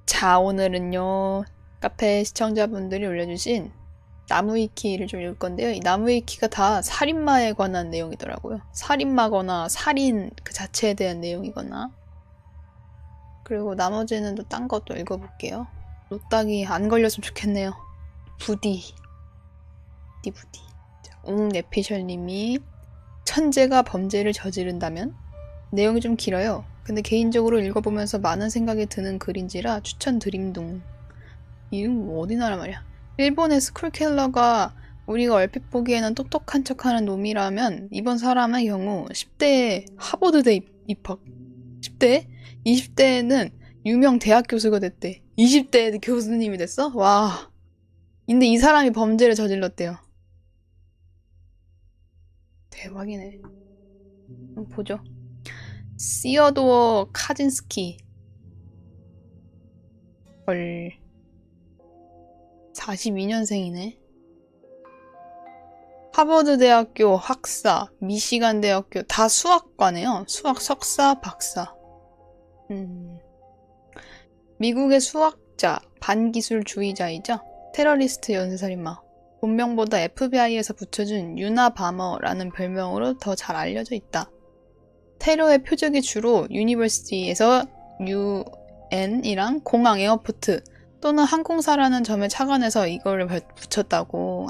자, 오늘은요, 카페 시청자분들이 올려주신 나무위키를 좀 읽을 건데요. 이 나무위키가 다 살인마에 관한 내용이더라고요. 살인마거나 살인 그 자체에 대한 내용이거나. 그리고 나머지는 또 딴 것도 읽어볼게요. 노딱이 안 걸렸으면 좋겠네요. 부디. 부디. 웅내피셜님이 천재가 범죄를 저지른다면? 내용이 좀 길어요. 근데 개인적으로 읽어보면서 많은 생각이 드는 글인지라 추천드림둥. 이름 어디 나라 말이야. 일본의 스쿨킬러가 우리가 얼핏 보기에는 똑똑한 척하는 놈이라면 이번 사람의 경우 10대에 하버드대 입학. 10대? 20대에는 유명 대학 교수가 됐대. 20대에 교수님이 됐어? 와. 근데 이 사람이 범죄를 저질렀대요. 대박이네. 한번 보죠. 시어도어 카진스키. 헐. 42년생이네. 하버드 대학교 학사, 미시간 대학교 다 수학과네요. 수학 석사, 박사. 미국의 수학자, 반기술주의자이자 테러리스트 연쇄살인마. 본명보다 FBI에서 붙여준 유나 바머라는 별명으로 더 잘 알려져 있다. 테러의 표적이 주로 유니버시티에서 UN이랑 공항 에어포트 또는 항공사라는 점에 착안해서 이거를 붙였다고.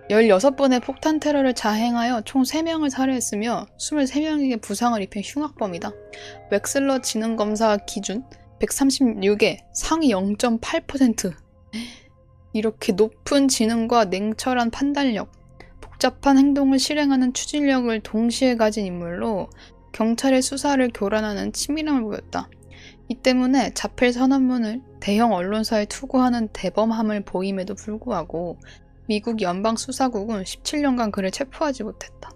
16번의 폭탄 테러를 자행하여 총 3명을 살해했으며 23명에게 부상을 입힌 흉악범이다. 웩슬러 지능검사 기준 136에 상위 0.8%. 이렇게 높은 지능과 냉철한 판단력, 복잡한 행동을 실행하는 추진력을 동시에 가진 인물로 경찰의 수사를 교란하는 치밀함을 보였다. 이 때문에 자필 선언문을 대형 언론사에 투고하는 대범함을 보임에도 불구하고 미국 연방수사국은 17년간 그를 체포하지 못했다.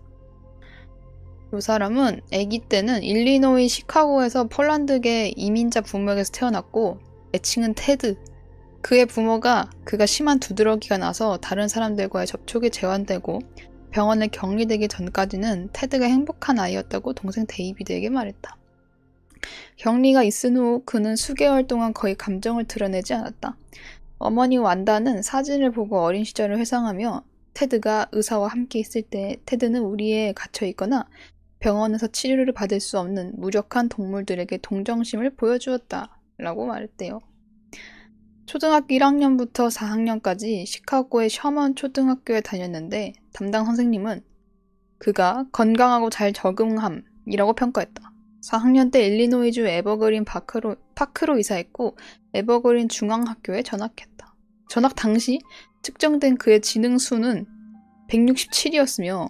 이 사람은 아기 때는 일리노이 시카고에서 폴란드계 이민자 부모에게서 태어났고 애칭은 테드. 그의 부모가 그가 심한 두드러기가 나서 다른 사람들과의 접촉이 제한되고 병원에 격리되기 전까지는 테드가 행복한 아이였다고 동생 데이비드에게 말했다. 격리가 있은 후 그는 수개월 동안 거의 감정을 드러내지 않았다. 어머니 완다는 사진을 보고 어린 시절을 회상하며 테드가 의사와 함께 있을 때 테드는 우리에 갇혀 있거나 병원에서 치료를 받을 수 없는 무력한 동물들에게 동정심을 보여주었다. 라고 말했대요. 초등학교 1학년부터 4학년까지 시카고의 셔먼 초등학교에 다녔는데 담당 선생님은 그가 건강하고 잘 적응함이라고 평가했다. 4학년 때 일리노이주 에버그린 파크로 이사했고 에버그린 중앙학교에 전학했다. 전학 당시 측정된 그의 지능수는 167이었으며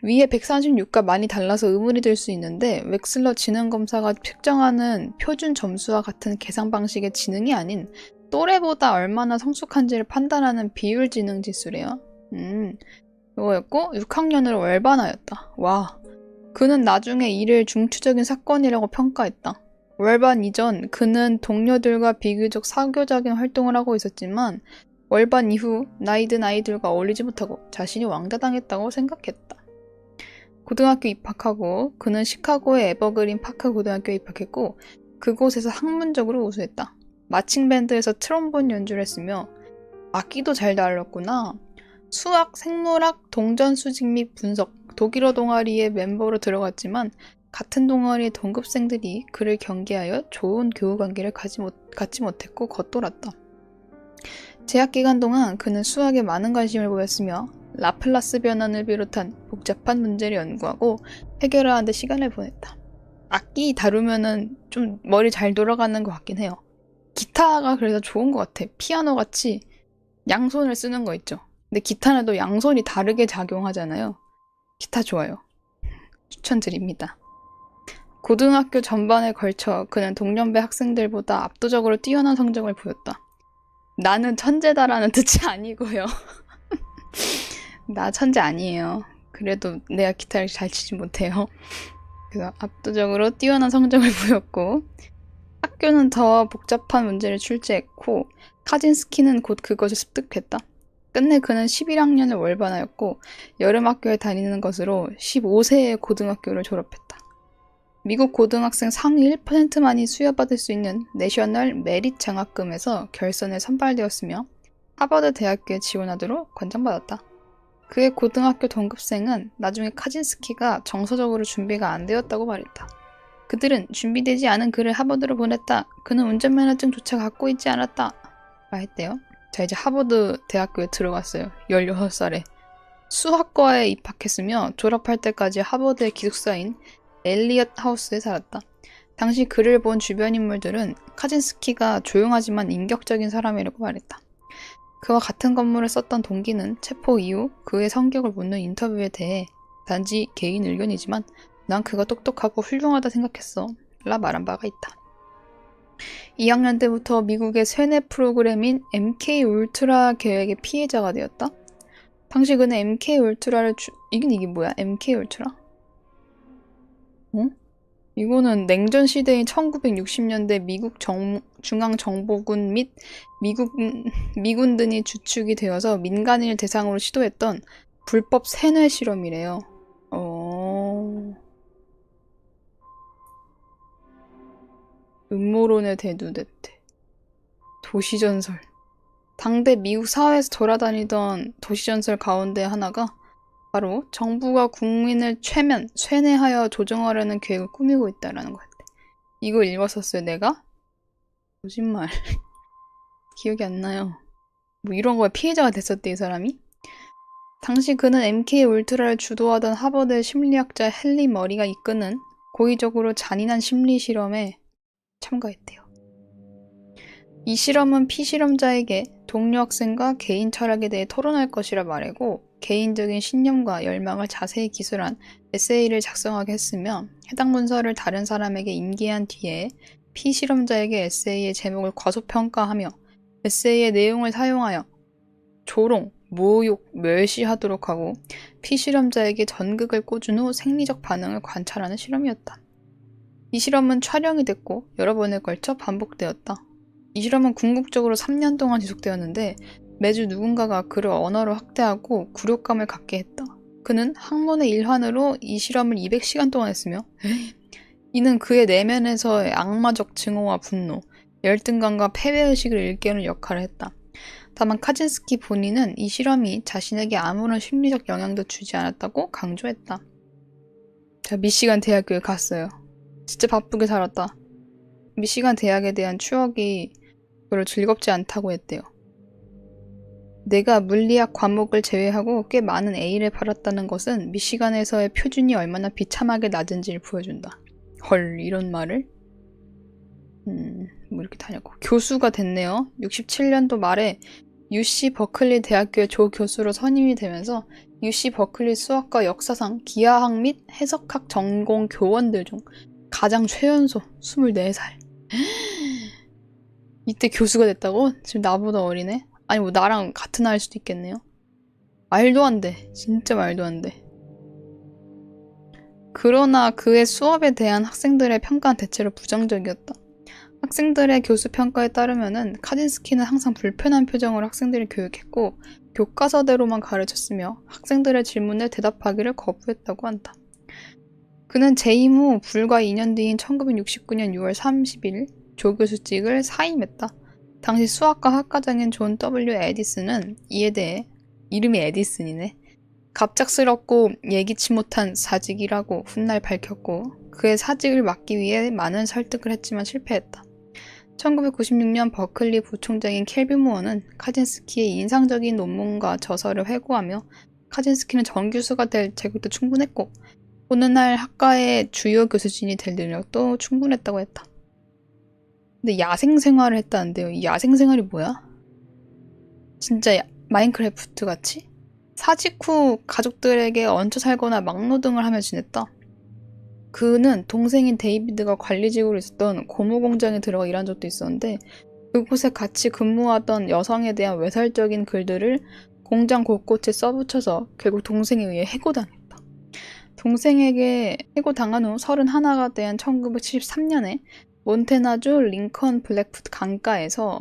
위에 136과 많이 달라서 의문이 들 수 있는데 웩슬러 지능검사가 측정하는 표준 점수와 같은 계산 방식의 지능이 아닌 또래보다 얼마나 성숙한지를 판단하는 비율 지능 지수래요. 이거였고 6학년으로 월반하였다. 와. 그는 나중에 이를 중추적인 사건이라고 평가했다. 월반 이전 그는 동료들과 비교적 사교적인 활동을 하고 있었지만 월반 이후 나이든 아이들과 어울리지 못하고 자신이 왕따당했다고 생각했다. 고등학교 입학하고 그는 시카고의 에버그린 파크 고등학교에 입학했고 그곳에서 학문적으로 우수했다. 마칭 밴드에서 트롬본 연주를 했으며 악기도 잘 다뤘구나. 수학, 생물학, 동전 수직 및 분석, 독일어 동아리의 멤버로 들어갔지만 같은 동아리의 동급생들이 그를 경계하여 좋은 교우관계를 갖지 못했고 겉돌았다. 재학 기간 동안 그는 수학에 많은 관심을 보였으며 라플라스 변환을 비롯한 복잡한 문제를 연구하고 해결하는 데 시간을 보냈다. 악기 다루면은 좀 머리 잘 돌아가는 것 같긴 해요. 기타가 그래서 좋은 것 같아. 피아노 같이 양손을 쓰는 거 있죠. 근데 기타는 또 양손이 다르게 작용하잖아요. 기타 좋아요. 추천드립니다. 고등학교 전반에 걸쳐 그는 동년배 학생들보다 압도적으로 뛰어난 성적을 보였다. 나는 천재다라는 뜻이 아니고요. 나 천재 아니에요. 그래도 내가 기타를 잘 치지 못해요. 그래서 압도적으로 뛰어난 성적을 보였고 학교는 더 복잡한 문제를 출제했고 카진스키는 곧 그것을 습득했다. 끝내 그는 11학년을 월반하였고 여름학교에 다니는 것으로 15세에 고등학교를 졸업했다. 미국 고등학생 상위 1%만이 수여받을 수 있는 내셔널 메릿 장학금에서 결선에 선발되었으며 하버드 대학교에 지원하도록 권장받았다. 그의 고등학교 동급생은 나중에 카진스키가 정서적으로 준비가 안 되었다고 말했다. 그들은 준비되지 않은 그를 하버드로 보냈다. 그는 운전면허증조차 갖고 있지 않았다. 말했대요. 자, 이제 하버드 대학교에 들어갔어요. 16살에. 수학과에 입학했으며 졸업할 때까지 하버드의 기숙사인 엘리엇 하우스에 살았다. 당시 그를 본 주변 인물들은 카진스키가 조용하지만 인격적인 사람이라고 말했다. 그와 같은 건물을 썼던 동기는 체포 이후 그의 성격을 묻는 인터뷰에 대해 단지 개인 의견이지만 난 그가 똑똑하고 훌륭하다 생각했어 라 말한 바가 있다. 2학년 때부터 미국의 세뇌 프로그램인 MK 울트라 계획의 피해자가 되었다. 당시 그는 MK 울트라를 이게 뭐야? MK 울트라? 어? 이거는 냉전 시대인 1960년대 미국 중앙정보군 및 미군들이 주축이 되어서 민간인을 대상으로 시도했던 불법 세뇌 실험이래요. 음모론에 대두됐대. 도시전설. 당대 미국 사회에서 돌아다니던 도시전설 가운데 하나가 바로 정부가 국민을 쇠뇌하여 조종하려는 계획을 꾸미고 있다라는 거였대. 이거 읽었었어요, 내가? 거짓말. 기억이 안 나요. 뭐 이런 거에 피해자가 됐었대, 이 사람이? 당시 그는 MK 울트라를 주도하던 하버드 심리학자 헨리 머리가 이끄는 고의적으로 잔인한 심리 실험에 참가했대요. 이 실험은 피실험자에게 동료 학생과 개인 철학에 대해 토론할 것이라 말하고 개인적인 신념과 열망을 자세히 기술한 에세이를 작성하게 했으며 해당 문서를 다른 사람에게 인계한 뒤에 피실험자에게 에세이의 제목을 과소평가하며 에세이의 내용을 사용하여 조롱, 모욕, 멸시하도록 하고 피실험자에게 전극을 꽂은 후 생리적 반응을 관찰하는 실험이었다. 이 실험은 촬영이 됐고 여러 번에 걸쳐 반복되었다. 이 실험은 궁극적으로 3년 동안 지속되었는데 매주 누군가가 그를 언어로 학대하고 굴욕감을 갖게 했다. 그는 학문의 일환으로 이 실험을 200시간 동안 했으며 이는 그의 내면에서의 악마적 증오와 분노, 열등감과 패배의식을 일깨우는 역할을 했다. 다만 카진스키 본인은 이 실험이 자신에게 아무런 심리적 영향도 주지 않았다고 강조했다. 자, 미시간 대학교에 갔어요. 진짜 바쁘게 살았다. 미시간 대학에 대한 추억이 별로 즐겁지 않다고 했대요. 내가 물리학 과목을 제외하고 꽤 많은 A를 받았다는 것은 미시간에서의 표준이 얼마나 비참하게 낮은지를 보여준다. 헐, 이런 말을? 뭐 이렇게 다녔고. 교수가 됐네요. 67년도 말에 UC 버클리 대학교의 조교수로 선임이 되면서 UC 버클리 수학과 역사상 기하학 및 해석학 전공 교원들 중 가장 최연소 24살. 이때 교수가 됐다고? 지금 나보다 어리네? 아니 뭐 나랑 같은 나이일 수도 있겠네요. 말도 안 돼. 진짜 말도 안 돼. 그러나 그의 수업에 대한 학생들의 평가는 대체로 부정적이었다. 학생들의 교수 평가에 따르면은 카진스키는 항상 불편한 표정으로 학생들을 교육했고 교과서대로만 가르쳤으며 학생들의 질문에 대답하기를 거부했다고 한다. 그는 재임 후 불과 2년 뒤인 1969년 6월 30일 조교수직을 사임했다. 당시 수학과 학과장인 존 W. 에디슨은 이에 대해 이름이 에디슨이네. 갑작스럽고 예기치 못한 사직이라고 훗날 밝혔고 그의 사직을 막기 위해 많은 설득을 했지만 실패했다. 1996년 버클리 부총장인 켈빈 무어는 카진스키의 인상적인 논문과 저서를 회고하며 카진스키는 정교수가 될 자격도 충분했고 어느 날 학과의 주요 교수진이 될 능력도 충분했다고 했다. 근데 야생 생활을 했다는데요. 이 야생 생활이 뭐야? 진짜 마인크래프트 같이? 사직 후 가족들에게 얹혀 살거나 막노동을 하며 지냈다. 그는 동생인 데이비드가 관리직으로 있었던 고무공장에 들어가 일한 적도 있었는데 그곳에 같이 근무하던 여성에 대한 외설적인 글들을 공장 곳곳에 써붙여서 결국 동생에 의해 해고당했다. 동생에게 해고당한 후 31가 된 1973년에 몬태나주 링컨 블랙푸드 강가에서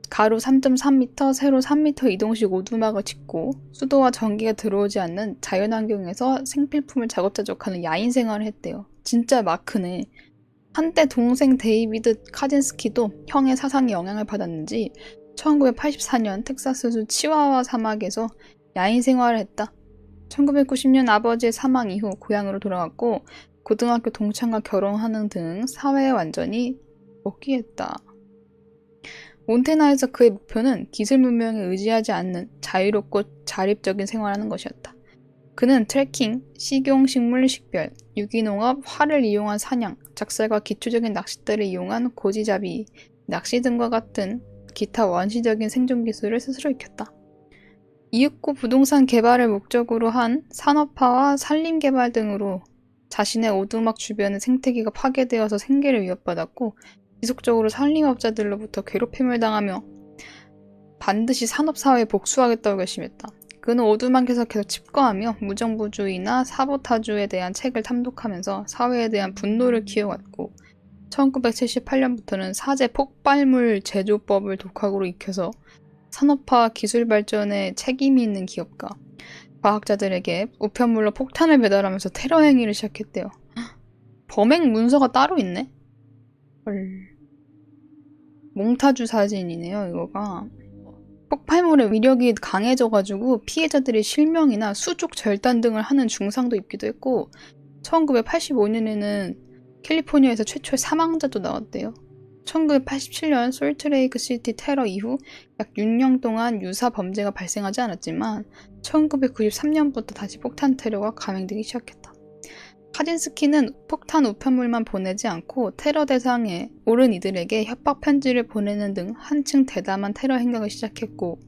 가로 3.3m, 세로 3m 이동식 오두막을 짓고 수도와 전기가 들어오지 않는 자연환경에서 생필품을 자급자족하는 야인 생활을 했대요. 진짜 마크네. 한때 동생 데이비드 카진스키도 형의 사상에 영향을 받았는지 1984년 텍사스주 치와와 사막에서 야인 생활을 했다. 1990년 아버지의 사망 이후 고향으로 돌아왔고 고등학교 동창과 결혼하는 등 사회에 완전히 복귀했다. 몬테나에서 그의 목표는 기술 문명에 의지하지 않는 자유롭고 자립적인 생활하는 것이었다. 그는 트레킹, 식용식물 식별, 유기농업, 활을 이용한 사냥, 작살과 기초적인 낚싯대를 이용한 고지잡이, 낚시 등과 같은 기타 원시적인 생존 기술을 스스로 익혔다. 이윽고 부동산 개발을 목적으로 한 산업화와 산림 개발 등으로 자신의 오두막 주변의 생태계가 파괴되어서 생계를 위협받았고 지속적으로 산림업자들로부터 괴롭힘을 당하며 반드시 산업사회에 복수하겠다고 결심했다. 그는 오두막에서 계속 칩거하며 무정부주의나 사보타주에 대한 책을 탐독하면서 사회에 대한 분노를 키워왔고 1978년부터는 사제 폭발물 제조법을 독학으로 익혀서 산업화 기술 발전에 책임이 있는 기업가, 과학자들에게 우편물로 폭탄을 배달하면서 테러 행위를 시작했대요. 범행 문서가 따로 있네? 헐. 몽타주 사진이네요, 이거가. 폭발물의 위력이 강해져가지고 피해자들이 실명이나 수족 절단 등을 하는 중상도 입기도 했고 1985년에는 캘리포니아에서 최초의 사망자도 나왔대요. 1987년 솔트레이크 시티 테러 이후 약 6년 동안 유사 범죄가 발생하지 않았지만 1993년부터 다시 폭탄 테러가 감행되기 시작했다. 카진스키는 폭탄 우편물만 보내지 않고 테러 대상에 오른 이들에게 협박 편지를 보내는 등 한층 대담한 테러 행각을 시작했고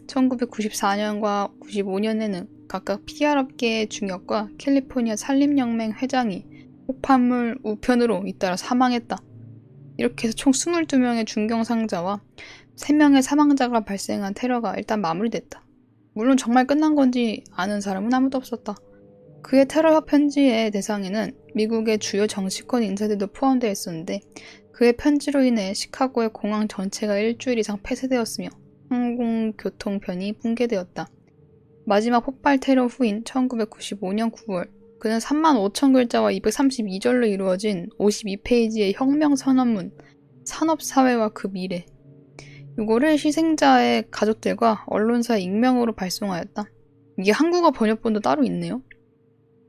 1994년과 95년에는 각각 PR업계의 중역과 캘리포니아 산림연맹 회장이 폭발물 우편으로 잇따라 사망했다. 이렇게 해서 총 22명의 중경상자와 3명의 사망자가 발생한 테러가 일단 마무리됐다. 물론 정말 끝난 건지 아는 사람은 아무도 없었다. 그의 테러 편지의 대상에는 미국의 주요 정치권 인사들도 포함되어 있었는데 그의 편지로 인해 시카고의 공항 전체가 일주일 이상 폐쇄되었으며 항공교통편이 붕괴되었다. 마지막 폭발 테러 후인 1995년 9월 그는 35,000글자와 232절로 이루어진 52페이지의 혁명 선언문 산업사회와 그 미래 이거를 희생자의 가족들과 언론사에 익명으로 발송하였다. 이게 한국어 번역본도 따로 있네요.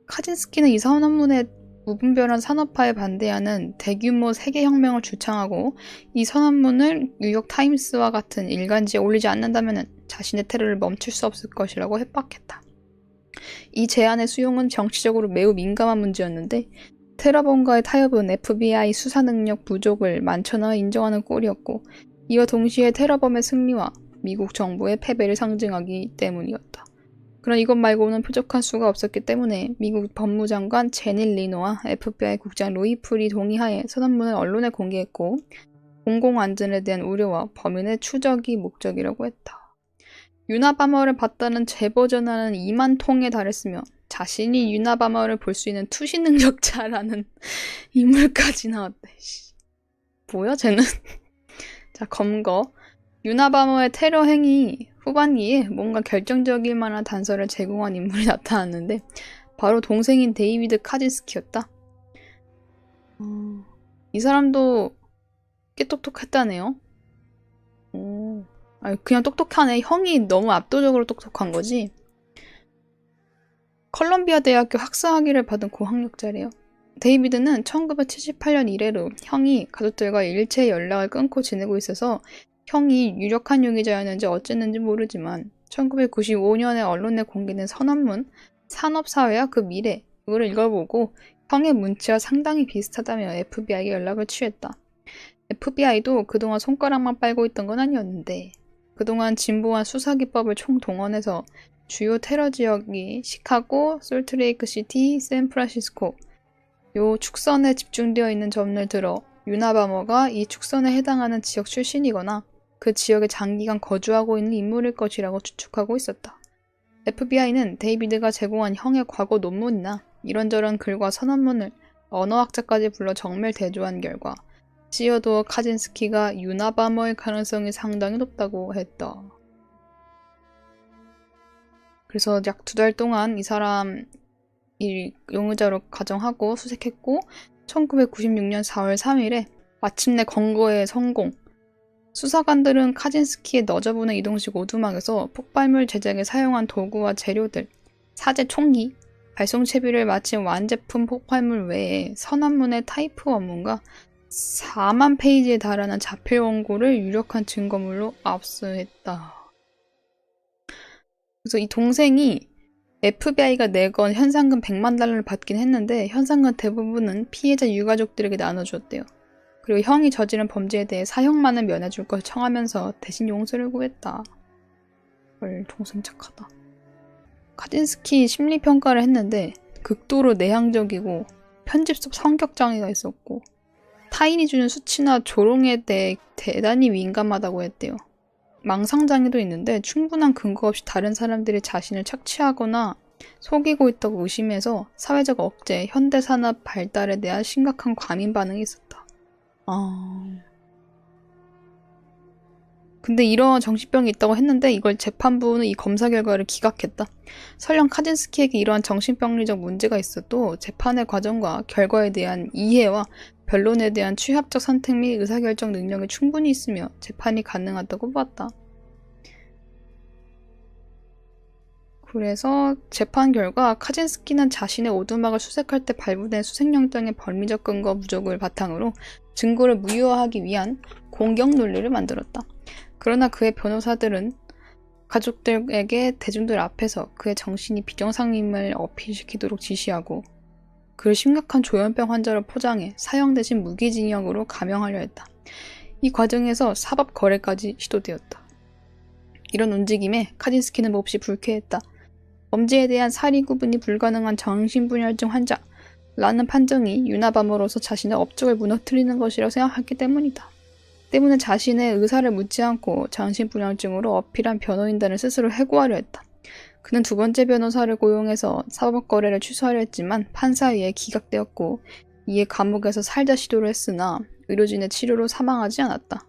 카진스키는 이 선언문에 무분별한 산업화에 반대하는 대규모 세계혁명을 주창하고 이 선언문을 뉴욕타임스와 같은 일간지에 올리지 않는다면 자신의 테러를 멈출 수 없을 것이라고 협박했다. 이 제안의 수용은 정치적으로 매우 민감한 문제였는데 테러범과의 타협은 FBI 수사 능력 부족을 만천하에 인정하는 꼴이었고 이와 동시에 테러범의 승리와 미국 정부의 패배를 상징하기 때문이었다. 그러나 이것 말고는 표적한 수가 없었기 때문에 미국 법무장관 제닐 리노와 FBI 국장 로이 풀이 동의하에 선언문을 언론에 공개했고 공공안전에 대한 우려와 범인의 추적이 목적이라고 했다. 유나바머를 봤다는 제보 전화는 2만 통에 달했으며 자신이 유나바머를 볼 수 있는 투시 능력자라는 인물까지 나왔대. 뭐야 쟤는? 자, 검거. 유나바머의 테러 행위 후반기에 뭔가 결정적일 만한 단서를 제공한 인물이 나타났는데 바로 동생인 데이비드 카진스키였다. 이 사람도 꽤 똑똑했다네요. 그냥 똑똑하네. 형이 너무 압도적으로 똑똑한 거지. 컬럼비아 대학교 학사학위를 받은 고학력자래요. 데이비드는 1978년 이래로 형이 가족들과 일체 연락을 끊고 지내고 있어서 형이 유력한 용의자였는지 어쨌는지 모르지만 1995년에 언론에 공개된 선언문 산업사회와 그 미래 이거를 읽어보고 형의 문체와 상당히 비슷하다며 FBI에 연락을 취했다. FBI도 그동안 손가락만 빨고 있던 건 아니었는데 그동안 진보한 수사기법을 총동원해서 주요 테러 지역이 시카고, 솔트레이크시티, 샌프란시스코 요 축선에 집중되어 있는 점을 들어 유나바머가 이 축선에 해당하는 지역 출신이거나 그 지역에 장기간 거주하고 있는 인물일 것이라고 추측하고 있었다. FBI는 데이비드가 제공한 형의 과거 논문이나 이런저런 글과 선언문을 언어학자까지 불러 정밀 대조한 결과 시어도어 카진스키가 유나바머일 가능성이 상당히 높다고 했다. 그래서 약 2달 동안 이 사람 이 용의자로 가정하고 수색했고 1996년 4월 3일에 마침내 검거에 성공. 수사관들은 카진스키의 너저분해 이동식 오두막에서 폭발물 제작에 사용한 도구와 재료들, 사제 총기, 발송 채비를 마친 완제품 폭발물 외에 선언문의 타이프 원문과 4만 페이지에 달하는 자필 원고를 유력한 증거물로 압수했다. 그래서 이 동생이 FBI가 내건 현상금 100만 달러를 받긴 했는데 현상금 대부분은 피해자 유가족들에게 나눠주었대요. 그리고 형이 저지른 범죄에 대해 사형만은 면해줄 것을 청하면서 대신 용서를 구했다. 헐, 동생 착하다. 카진스키 심리평가를 했는데 극도로 내향적이고 편집속 성격장애가 있었고 타인이 주는 수치나 조롱에 대해 대단히 민감하다고 했대요. 망상장애도 있는데 충분한 근거 없이 다른 사람들이 자신을 착취하거나 속이고 있다고 의심해서 사회적 억제, 현대산업 발달에 대한 심각한 과민 반응이 있었다. 근데 이런 정신병이 있다고 했는데 이걸 재판부는 이 검사 결과를 기각했다. 설령 카진스키에게 이러한 정신병리적 문제가 있어도 재판의 과정과 결과에 대한 이해와 변론에 대한 취합적 선택 및 의사결정 능력이 충분히 있으며 재판이 가능하다고 봤다. 그래서 재판 결과 카진스키는 자신의 오두막을 수색할 때 발부된 수색영장의 법리적 근거 부족을 바탕으로 증거를 무효화하기 위한 공격 논리를 만들었다. 그러나 그의 변호사들은 가족들에게 대중들 앞에서 그의 정신이 비정상임을 어필시키도록 지시하고 그를 심각한 조현병 환자로 포장해 사형 대신 무기징역으로 감형하려 했다. 이 과정에서 사법 거래까지 시도되었다. 이런 움직임에 카진스키는 몹시 불쾌했다. 범죄에 대한 사리 구분이 불가능한 정신분열증 환자라는 판정이 유나밤으로서 자신의 업적을 무너뜨리는 것이라고 생각했기 때문이다. 때문에 자신의 의사를 묻지 않고 정신분열증으로 어필한 변호인단을 스스로 해고하려 했다. 그는 두 번째 변호사를 고용해서 사법거래를 취소하려 했지만 판사에 의해 기각되었고 이에 감옥에서 살자 시도를 했으나 의료진의 치료로 사망하지 않았다.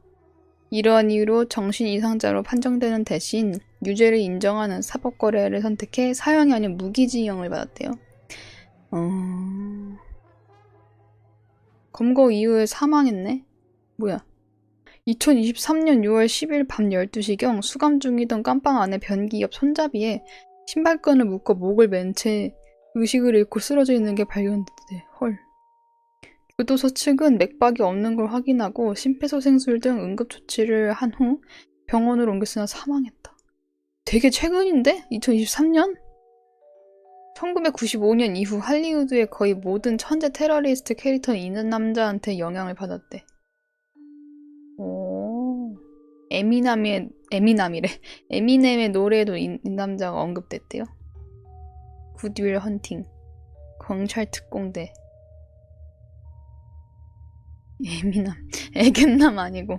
이러한 이유로 정신 이상자로 판정되는 대신 유죄를 인정하는 사법거래를 선택해 사형이 아닌 무기징역을 받았대요. 검거 이후에 사망했네? 뭐야? 2023년 6월 10일 밤 12시경 수감 중이던 깜빵 안에 변기 옆 손잡이에 신발끈을 묶어 목을 맨 채 의식을 잃고 쓰러져 있는 게 발견됐대. 헐. 교도소 측은 맥박이 없는 걸 확인하고 심폐소생술 등 응급조치를 한 후 병원으로 옮겼으나 사망했다. 되게 최근인데? 2023년? 1995년 이후 할리우드의 거의 모든 천재 테러리스트 캐릭터는 있는 남자한테 영향을 받았대. 오, 에미넴의 노래에도 이 남자가 언급됐대요. 굿윌 헌팅, 경찰특공대. 애견남 아니고.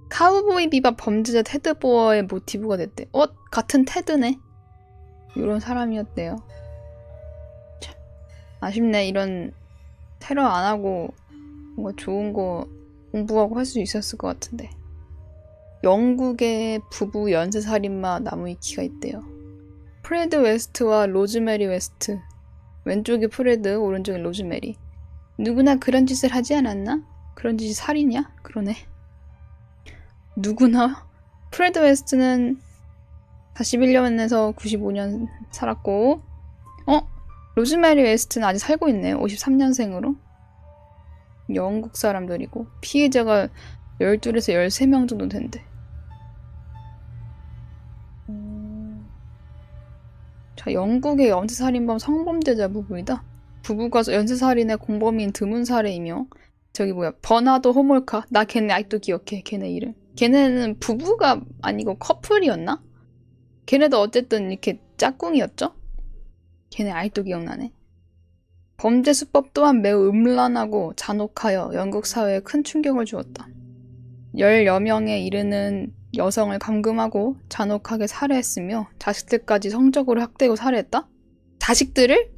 카우보이 비밥 범죄자 테드 보어의 모티브가 됐대. 같은 테드네. 이런 사람이었대요. 참 아쉽네. 이런 테러 안 하고 뭔가 좋은 거 공부하고 할 수 있었을 것 같은데. 영국의 부부 연쇄살인마 나무위키가 있대요. 프레드 웨스트와 로즈메리 웨스트. 왼쪽이 프레드, 오른쪽이 로즈메리. 누구나 그런 짓을 하지 않았나? 그런 짓이 살인이야? 그러네. 누구나? 프레드 웨스트는 41년에서 95년 살았고 로즈메리 웨스트는 아직 살고 있네요. 53년생으로. 영국 사람들이고 피해자가 12에서 13명 정도 된대. 자, 영국의 연쇄살인범 성범죄자 부부이다. 부부가 연쇄살인의 공범인 드문 사례이며 버나드 호몰카. 나 걔네 아직도 기억해. 걔네 이름. 걔네는 부부가 아니고 커플이었나? 걔네도 어쨌든 이렇게 짝꿍이었죠? 걔네 아직도 기억나네. 범죄 수법 또한 매우 음란하고 잔혹하여 영국 사회에 큰 충격을 주었다. 10여 명에 이르는 여성을 감금하고 잔혹하게 살해했으며 자식들까지 성적으로 학대하고 살해했다? 자식들을?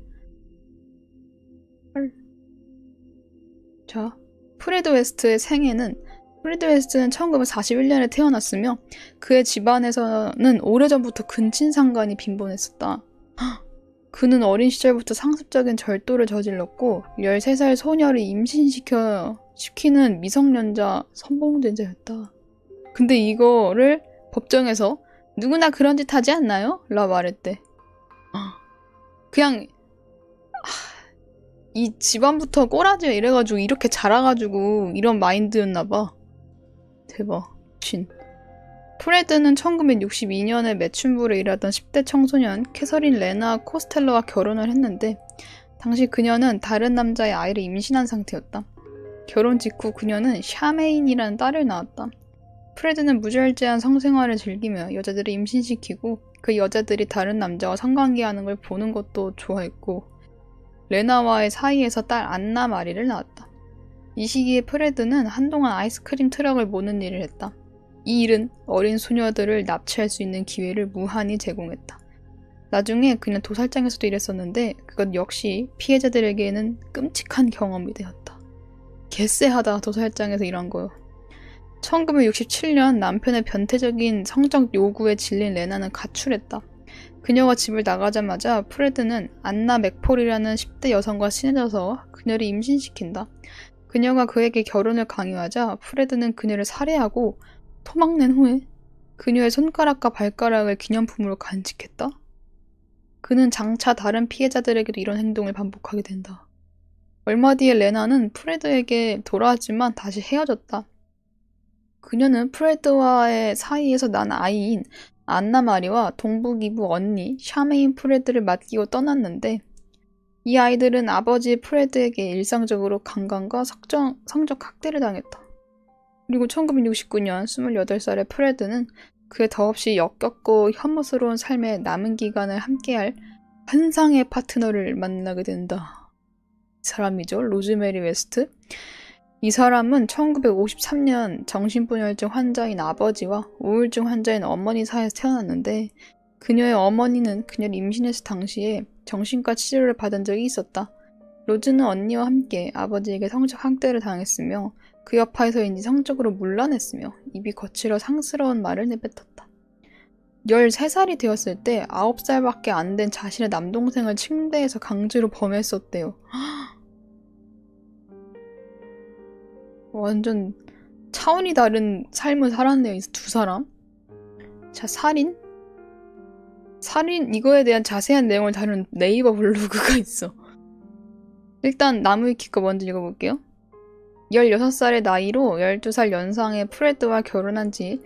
자, 프레드 웨스트의 생애는 프레드 웨스트는 1941년에 태어났으며 그의 집안에서는 오래전부터 근친상간이 빈번했었다. 그는 어린 시절부터 상습적인 절도를 저질렀고 13살 소녀를 임신시키는 미성년자 선봉제자였다. 근데 이거를 법정에서 누구나 그런 짓 하지 않나요? 라 말했대. 그냥 이 집안부터 꼬라지가 이래가지고 이렇게 자라가지고 이런 마인드였나봐. 대박. 신. 프레드는 1962년에 매춘부로 일하던 10대 청소년 캐서린 레나 코스텔러와 결혼을 했는데 당시 그녀는 다른 남자의 아이를 임신한 상태였다. 결혼 직후 그녀는 샤메인이라는 딸을 낳았다. 프레드는 무절제한 성생활을 즐기며 여자들을 임신시키고 그 여자들이 다른 남자와 성관계하는 걸 보는 것도 좋아했고 레나와의 사이에서 딸 안나 마리를 낳았다. 이 시기에 프레드는 한동안 아이스크림 트럭을 모는 일을 했다. 이 일은 어린 소녀들을 납치할 수 있는 기회를 무한히 제공했다. 나중에 그는 도살장에서도 일했었는데 그것 역시 피해자들에게는 끔찍한 경험이 되었다. 개쎄하다 도살장에서 일한 거요. 1967년 남편의 변태적인 성적 요구에 질린 레나는 가출했다. 그녀가 집을 나가자마자 프레드는 안나 맥폴이라는 10대 여성과 친해져서 그녀를 임신시킨다. 그녀가 그에게 결혼을 강요하자 프레드는 그녀를 살해하고 토막낸 후에 그녀의 손가락과 발가락을 기념품으로 간직했다. 그는 장차 다른 피해자들에게도 이런 행동을 반복하게 된다. 얼마 뒤에 레나는 프레드에게 돌아왔지만 다시 헤어졌다. 그녀는 프레드와의 사이에서 난 아이인 안나 마리와 동부기부 언니 샤메인 프레드를 맡기고 떠났는데 이 아이들은 아버지 프레드에게 일상적으로 강간과 성적 학대를 당했다. 그리고 1969년 28살의 프레드는 그의 더없이 역겹고 혐오스러운 삶의 남은 기간을 함께할 환상의 파트너를 만나게 된다. 이 사람이죠. 로즈메리 웨스트. 이 사람은 1953년 정신분열증 환자인 아버지와 우울증 환자인 어머니 사이에서 태어났는데 그녀의 어머니는 그녀를 임신했을 당시에 정신과 치료를 받은 적이 있었다. 로즈는 언니와 함께 아버지에게 성적 학대를 당했으며 그 여파에서인지 성적으로 문란했으며 입이 거칠어 상스러운 말을 내뱉었다. 13살이 되었을 때 9살밖에 안 된 자신의 남동생을 침대에서 강제로 범했었대요. 완전 차원이 다른 삶을 살았네요, 이 두 사람. 자, 살인 이거에 대한 자세한 내용을 다룬 네이버 블로그가 있어. 일단 나무위키 거 먼저 읽어볼게요. 16살의 나이로 12살 연상의 프레드와 결혼한 지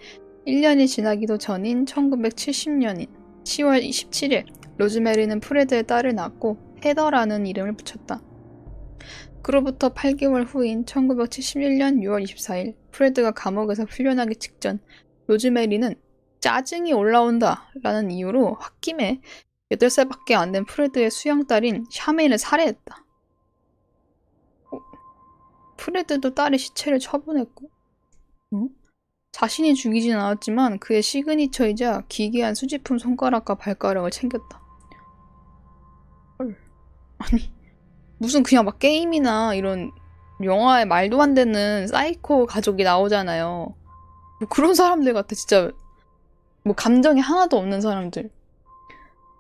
1년이 지나기도 전인 1970년인 10월 17일 로즈메리는 프레드의 딸을 낳고 헤더라는 이름을 붙였다. 그로부터 8개월 후인 1971년 6월 24일 프레드가 감옥에서 풀려나기 직전 로즈메리는 짜증이 올라온다 라는 이유로 홧김에 8살밖에 안 된 프레드의 수영딸인 샤메인을 살해했다. 프레드도 딸의 시체를 처분했고 자신이 죽이진 않았지만 그의 시그니처이자 기괴한 수집품 손가락과 발가락을 챙겼다. 헐. 아니 무슨 그냥 막 게임이나 이런 영화에 말도 안 되는 사이코 가족이 나오잖아요. 뭐 그런 사람들 같아 진짜. 뭐 감정이 하나도 없는 사람들.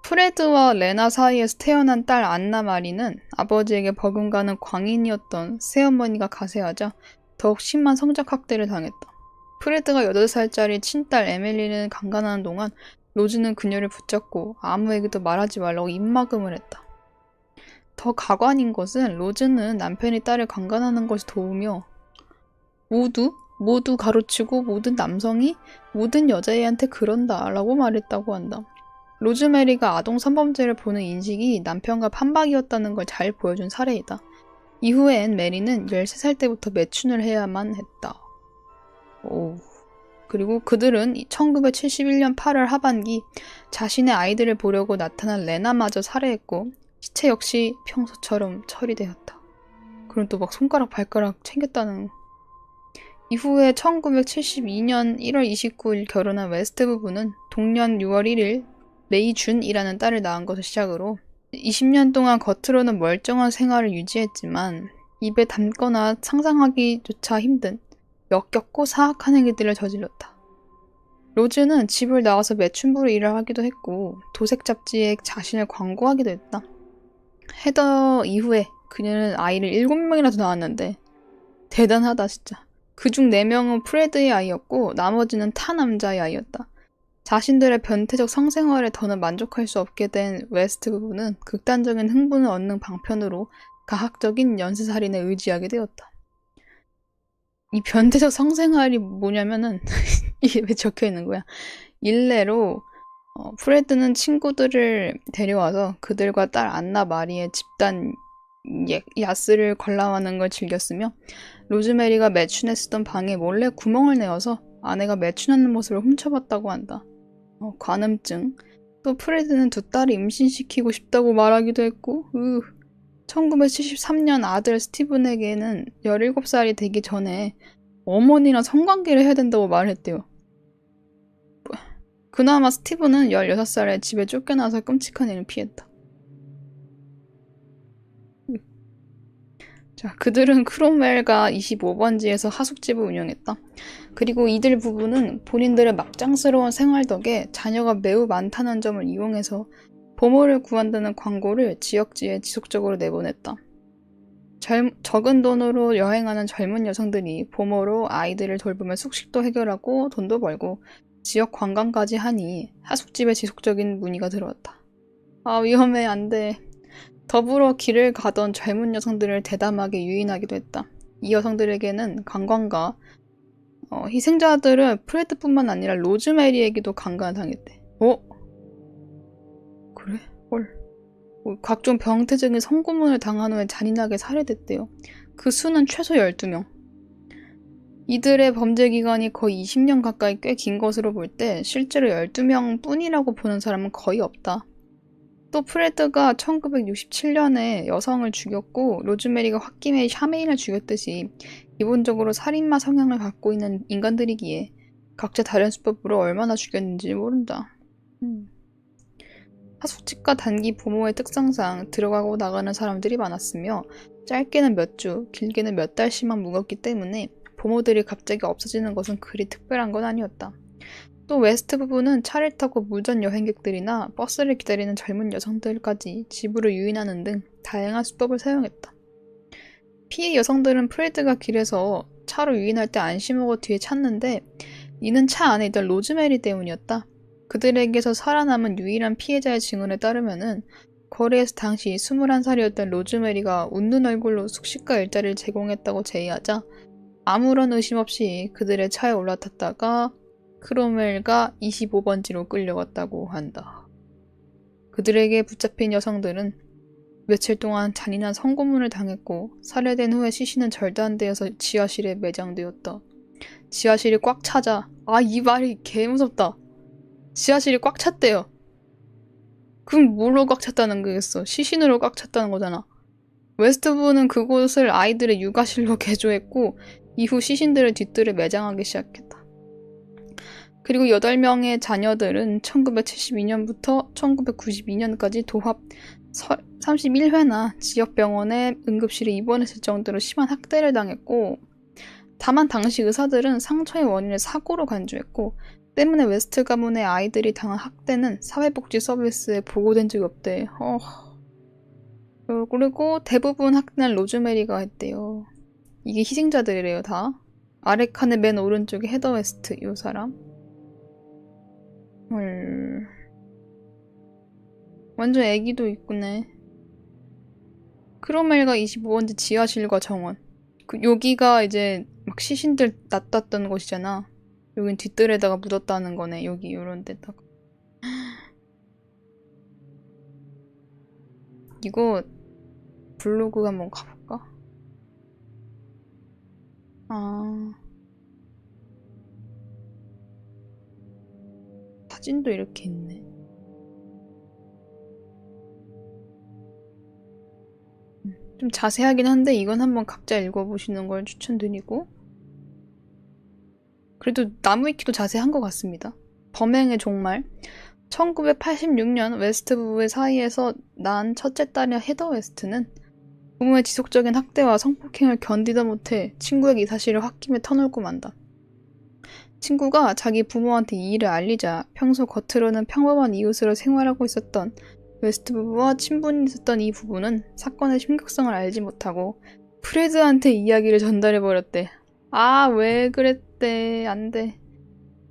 프레드와 레나 사이에서 태어난 딸 안나 마리는 아버지에게 버금가는 광인이었던 새어머니가 가세하자 더욱 심한 성적 학대를 당했다. 프레드가 8살짜리 친딸 에밀리는 강간하는 동안 로즈는 그녀를 붙잡고 아무에게도 말하지 말라고 입막음을 했다. 더 가관인 것은 로즈는 남편이 딸을 강간하는 것을 도우며 모두 가로치고 모든 남성이 모든 여자애한테 그런다 라고 말했다고 한다. 로즈메리가 아동 성범죄를 보는 인식이 남편과 판박이었다는 걸 잘 보여준 사례이다. 이후엔 메리는 13살 때부터 매춘을 해야만 했다. 그리고 그들은 1971년 8월 하반기 자신의 아이들을 보려고 나타난 레나마저 살해했고 시체 역시 평소처럼 처리되었다. 그럼 또 막 손가락 발가락 챙겼다는. 이후에 1972년 1월 29일 결혼한 웨스트 부부는 동년 6월 1일 메이준이라는 딸을 낳은 것을 시작으로 20년 동안 겉으로는 멀쩡한 생활을 유지했지만 입에 담거나 상상하기조차 힘든 역겹고 사악한 행위들을 저질렀다. 로즈는 집을 나와서 매춘부로 일을 하기도 했고 도색 잡지에 자신을 광고하기도 했다. 헤더 이후에 그녀는 아이를 7명이나 더 낳았는데 대단하다 진짜. 그중 4명은 프레드의 아이였고 나머지는 타 남자의 아이였다. 자신들의 변태적 성생활에 더는 만족할 수 없게 된 웨스트 부부는 극단적인 흥분을 얻는 방편으로 가학적인 연쇄살인에 의지하게 되었다. 이 변태적 성생활이 뭐냐면은 이게 왜 적혀있는 거야. 일례로 프레드는 친구들을 데려와서 그들과 딸 안나 마리의 집단 야스를 관람하는 걸 즐겼으며 로즈메리가 매춘에 쓰던 방에 몰래 구멍을 내어서 아내가 매춘하는 모습을 훔쳐봤다고 한다. 관음증. 또 프레드는 두 딸을 임신시키고 싶다고 말하기도 했고 1973년 아들 스티븐에게는 17살이 되기 전에 어머니랑 성관계를 해야 된다고 말했대요. 그나마 스티븐은 16살에 집에 쫓겨나서 끔찍한 일을 피했다. 자, 그들은 크롬웰과 25번지에서 하숙집을 운영했다. 그리고 이들 부부는 본인들의 막장스러운 생활 덕에 자녀가 매우 많다는 점을 이용해서 보모를 구한다는 광고를 지역지에 지속적으로 내보냈다. 적은 돈으로 여행하는 젊은 여성들이 보모로 아이들을 돌보며 숙식도 해결하고 돈도 벌고 지역 관광까지 하니 하숙집에 지속적인 문의가 들어왔다. 아, 위험해, 안 돼. 더불어 길을 가던 젊은 여성들을 대담하게 유인하기도 했다. 이 여성들에게는 관광가, 희생자들은 프레드뿐만 아니라 로즈메리에게도 강간을 당했대. 그래? 헐. 각종 병태적인 성고문을 당한 후에 잔인하게 살해됐대요. 그 수는 최소 12명. 이들의 범죄 기간이 거의 20년 가까이 꽤 긴 것으로 볼 때 실제로 12명 뿐이라고 보는 사람은 거의 없다. 또 프레드가 1967년에 여성을 죽였고 로즈메리가 홧김에 샤메인을 죽였듯이 기본적으로 살인마 성향을 갖고 있는 인간들이기에 각자 다른 수법으로 얼마나 죽였는지 모른다. 하숙집과 단기 보모의 특성상 들어가고 나가는 사람들이 많았으며 짧게는 몇 주, 길게는 몇 달씩만 묵었기 때문에 보모들이 갑자기 없어지는 것은 그리 특별한 건 아니었다. 또 웨스트 부부는 차를 타고 무전 여행객들이나 버스를 기다리는 젊은 여성들까지 집으로 유인하는 등 다양한 수법을 사용했다. 피해 여성들은 프레드가 길에서 차로 유인할 때 안심하고 뒤에 찾는데 이는 차 안에 있던 로즈메리 때문이었다. 그들에게서 살아남은 유일한 피해자의 증언에 따르면은 거리에서 당시 21살이었던 로즈메리가 웃는 얼굴로 숙식과 일자리를 제공했다고 제의하자 아무런 의심 없이 그들의 차에 올라탔다가 크롬웰과 25번지로 끌려갔다고 한다. 그들에게 붙잡힌 여성들은 며칠 동안 잔인한 성고문을 당했고 살해된 후에 시신은 절단되어서 지하실에 매장되었다. 지하실이 꽉 차자. 이 말이 개무섭다. 지하실이 꽉 찼대요. 그럼 뭘로 꽉 찼다는 거겠어? 시신으로 꽉 찼다는 거잖아. 웨스트부는 그곳을 아이들의 육아실로 개조했고 이후 시신들을 뒤뜰에 매장하기 시작했다. 그리고 8명의 자녀들은 1972년부터 1992년까지 도합 31회나 지역병원에 응급실에 입원했을 정도로 심한 학대를 당했고 다만 당시 의사들은 상처의 원인을 사고로 간주했고 때문에 웨스트 가문의 아이들이 당한 학대는 사회복지 서비스에 보고된 적이 없대. 그리고 대부분 학대는 로즈메리가 했대요. 이게 희생자들이래요, 다. 아래 칸의 맨 오른쪽에 헤더 웨스트, 이 사람. 완전 애기도 있구네. 크로멜과 25번지 지하실과 정원. 여기가 이제 막 시신들 놔뒀던 곳이잖아. 여긴 뒷뜰에다가 묻었다는 거네. 여기 요런 데다가. 이거 블로그 한번 가볼까? 사진도 이렇게 있네. 좀 자세하긴 한데 이건 한번 각자 읽어보시는 걸 추천드리고 그래도 나무위키도 자세한 것 같습니다. 범행의 종말 1986년 웨스트 부부의 사이에서 난 첫째 딸인 헤더 웨스트는 부모의 지속적인 학대와 성폭행을 견디다 못해 친구에게 이 사실을 홧김에 터놓고 만다. 친구가 자기 부모한테 이 일을 알리자 평소 겉으로는 평범한 이웃으로 생활하고 있었던 웨스트 부부와 친분이 있었던 이 부부는 사건의 심각성을 알지 못하고 프레드한테 이야기를 전달해버렸대. 아, 왜 그랬대. 안 돼.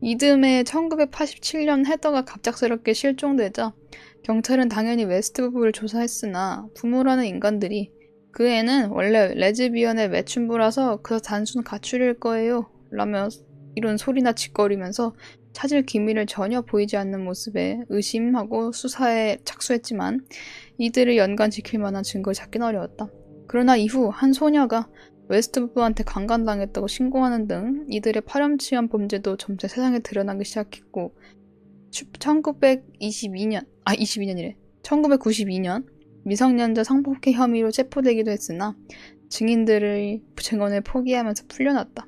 이듬해 1987년 헤더가 갑작스럽게 실종되자 경찰은 당연히 웨스트 부부를 조사했으나 부모라는 인간들이 그 애는 원래 레즈비언의 매춘부라서 그저 단순 가출일 거예요 라며 이런 소리나 짓거리면서 찾을 기미를 전혀 보이지 않는 모습에 의심하고 수사에 착수했지만 이들을 연관지킬 만한 증거를 찾긴 어려웠다. 그러나 이후 한 소녀가 웨스트 부부한테 강간당했다고 신고하는 등 이들의 파렴치한 범죄도 점차 세상에 드러나기 시작했고 1992년 미성년자 성폭행 혐의로 체포되기도 했으나 증인들의 증언을 포기하면서 풀려났다.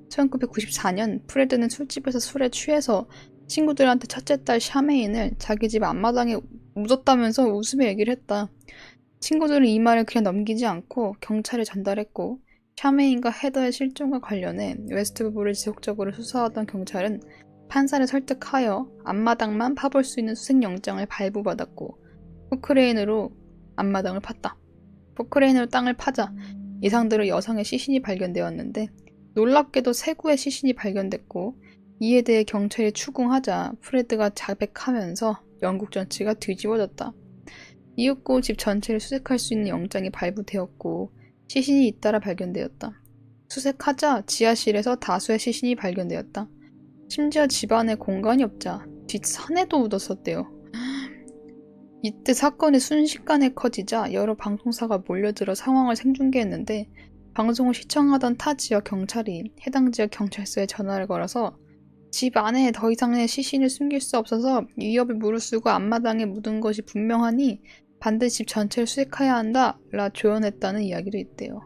1994년 프레드는 술집에서 술에 취해서 친구들한테 첫째 딸 샤메인을 자기 집 앞마당에 묻었다면서 웃으며 얘기를 했다. 친구들은 이 말을 그냥 넘기지 않고 경찰에 전달했고 샤메인과 헤더의 실종과 관련해 웨스트 부부를 지속적으로 수사하던 경찰은 판사를 설득하여 앞마당만 파볼 수 있는 수색영장을 발부받았고 포크레인으로 앞마당을 팠다. 포크레인으로 땅을 파자 예상대로 여성의 시신이 발견되었는데 놀랍게도 세 구의 시신이 발견됐고 이에 대해 경찰이 추궁하자 프레드가 자백하면서 영국 전체가 뒤집어졌다. 이윽고 집 전체를 수색할 수 있는 영장이 발부되었고 시신이 잇따라 발견되었다. 수색하자 지하실에서 다수의 시신이 발견되었다. 심지어 집안에 공간이 없자 뒷산에도 묻었었대요. 이때 사건이 순식간에 커지자 여러 방송사가 몰려들어 상황을 생중계했는데 방송을 시청하던 타 지역 경찰이 해당 지역 경찰서에 전화를 걸어서 집 안에 더 이상의 시신을 숨길 수 없어서 위협을 무릅쓰고 앞마당에 묻은 것이 분명하니 반드시 집 전체를 수색해야 한다 라 조언했다는 이야기도 있대요.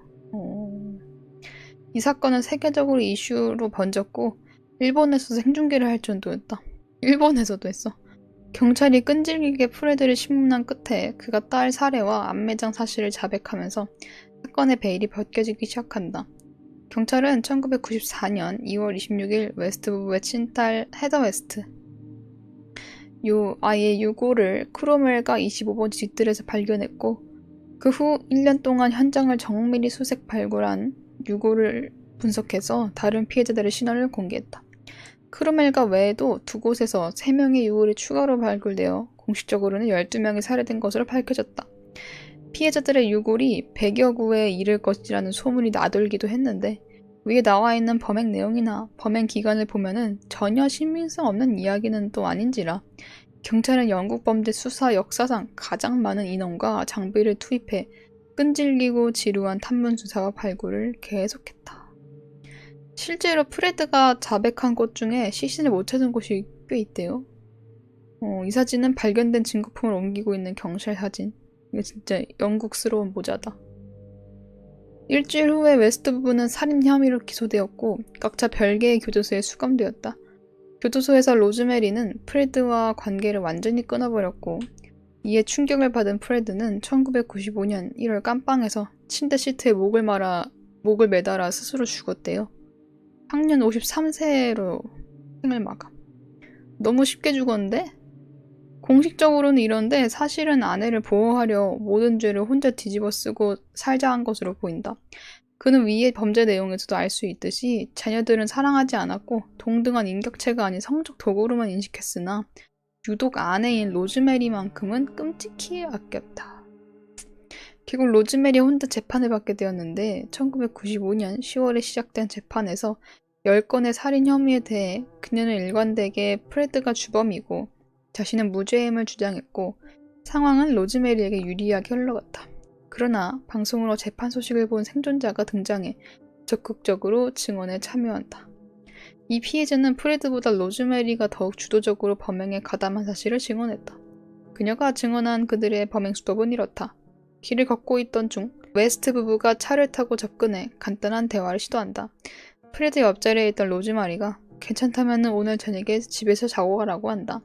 이 사건은 세계적으로 이슈로 번졌고 일본에서도 생중계를 할 정도였다. 일본에서도 했어. 경찰이 끈질기게 프레드를 신문한 끝에 그가 딸 살해와 암매장 사실을 자백하면서 사건의 베일이 벗겨지기 시작한다. 경찰은 1994년 2월 26일 웨스트 부부의 친딸 헤더 웨스트 아이의 유골을 크로멜가 25번 뒷뜰에서 발견했고 그 후 1년 동안 현장을 정밀히 수색 발굴한 유골을 분석해서 다른 피해자들의 신원을 공개했다. 크로멜가 외에도 두 곳에서 3명의 유골이 추가로 발굴되어 공식적으로는 12명이 살해된 것으로 밝혀졌다. 피해자들의 유골이 100여 구에 이를 것이라는 소문이 나돌기도 했는데 위에 나와 있는 범행 내용이나 범행 기간을 보면은 전혀 신빙성 없는 이야기는 또 아닌지라 경찰은 영국 범죄 수사 역사상 가장 많은 인원과 장비를 투입해 끈질기고 지루한 탐문 수사와 발굴을 계속했다. 실제로 프레드가 자백한 곳 중에 시신을 못 찾은 곳이 꽤 있대요. 이 사진은 발견된 증거품을 옮기고 있는 경찰 사진. 이거 진짜 영국스러운 모자다. 일주일 후에 웨스트 부부는 살인 혐의로 기소되었고 각자 별개의 교도소에 수감되었다. 교도소에서 로즈메리는 프레드와 관계를 완전히 끊어버렸고 이에 충격을 받은 프레드는 1995년 1월 깜빵에서 침대 시트에 목을 매달아 스스로 죽었대요. 향년 53세로 생을 마감. 너무 쉽게 죽었는데? 공식적으로는 이런데 사실은 아내를 보호하려 모든 죄를 혼자 뒤집어 쓰고 살자 한 것으로 보인다. 그는 위의 범죄 내용에서도 알 수 있듯이 자녀들은 사랑하지 않았고 동등한 인격체가 아닌 성적 도구로만 인식했으나 유독 아내인 로즈메리만큼은 끔찍히 아꼈다. 결국 로즈메리 혼자 재판을 받게 되었는데 1995년 10월에 시작된 재판에서 10건의 살인 혐의에 대해 그녀는 일관되게 프레드가 주범이고 자신은 무죄임을 주장했고 상황은 로즈메리에게 유리하게 흘러갔다. 그러나 방송으로 재판 소식을 본 생존자가 등장해 적극적으로 증언에 참여한다. 이 피해자는 프레드보다 로즈메리가 더욱 주도적으로 범행에 가담한 사실을 증언했다. 그녀가 증언한 그들의 범행 수법은 이렇다. 길을 걷고 있던 중 웨스트 부부가 차를 타고 접근해 간단한 대화를 시도한다. 프레드 옆자리에 있던 로즈마리가 괜찮다면 오늘 저녁에 집에서 자고 가라고 한다.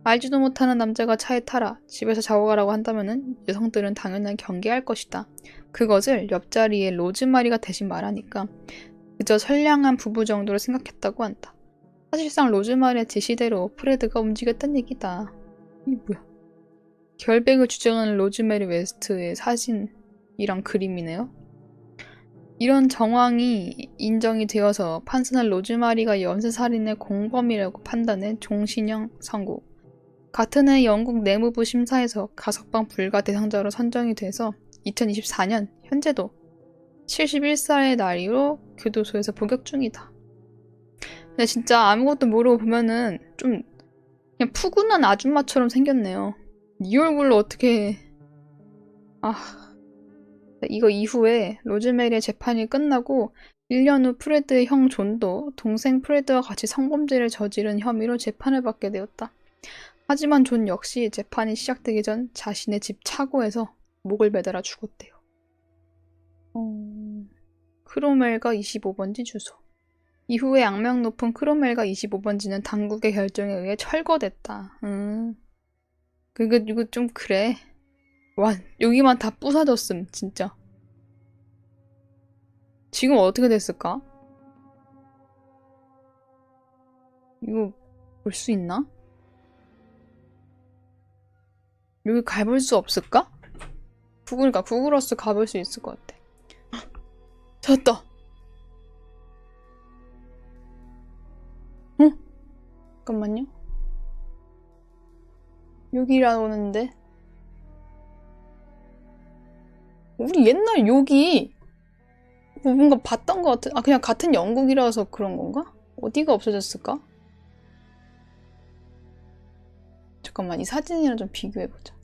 알지도 못하는 남자가 차에 타라 집에서 자고 가라고 한다면 여성들은 당연히 경계할 것이다. 그것을 옆자리에 로즈마리가 대신 말하니까 그저 선량한 부부 정도로 생각했다고 한다. 사실상 로즈마리의 지시대로 프레드가 움직였단 얘기다. 이 뭐야? 결백을 주장하는 로즈메리 웨스트의 사진이랑 그림이네요. 이런 정황이 인정이 되어서 판사는 로즈마리가 연쇄살인의 공범이라고 판단해 종신형 선고. 같은 해 영국 내무부 심사에서 가석방 불가 대상자로 선정이 돼서 2024년 현재도 71살의 나이로 교도소에서 복역 중이다. 근데 진짜 아무것도 모르고 보면은 좀 그냥 푸근한 아줌마처럼 생겼네요. 이 얼굴로 어떻게... 이거 이후에 로즈메리의 재판이 끝나고 1년 후 프레드의 형 존도 동생 프레드와 같이 성범죄를 저지른 혐의로 재판을 받게 되었다. 하지만 존 역시 재판이 시작되기 전 자신의 집 차고에서 목을 매달아 죽었대요. 크로멜가 25번지 주소. 이후에 악명 높은 크로멜가 25번지는 당국의 결정에 의해 철거됐다. 이거 좀 그래. 와, 여기만 다 부사졌음, 진짜. 지금 어떻게 됐을까? 이거 볼 수 있나? 여기 가볼 수 없을까? 그러니까 구글어스 가볼 수 있을 것 같아. 찾았다. 응? 잠깐만요. 여기라오는데. 우리 옛날 여기 뭔가 봤던 것 같은. 그냥 같은 영국이라서 그런 건가? 어디가 없어졌을까? 잠깐만, 이 사진이랑 좀 비교해보자.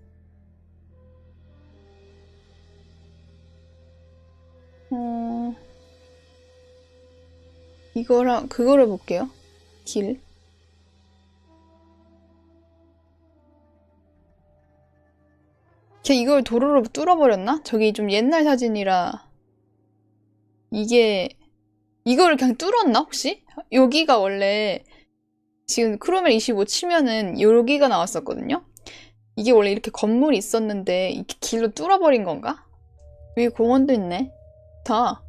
이거랑 그거를 볼게요. 길. 걔 이걸 도로로 뚫어버렸나? 저기 좀 옛날 사진이라 이거를 그냥 뚫었나 혹시? 여기가 원래 지금 크로멜 25 치면은 여기가 나왔었거든요? 이게 원래 이렇게 건물이 있었는데 이렇게 길로 뚫어버린 건가? 여기 공원도 있네. 다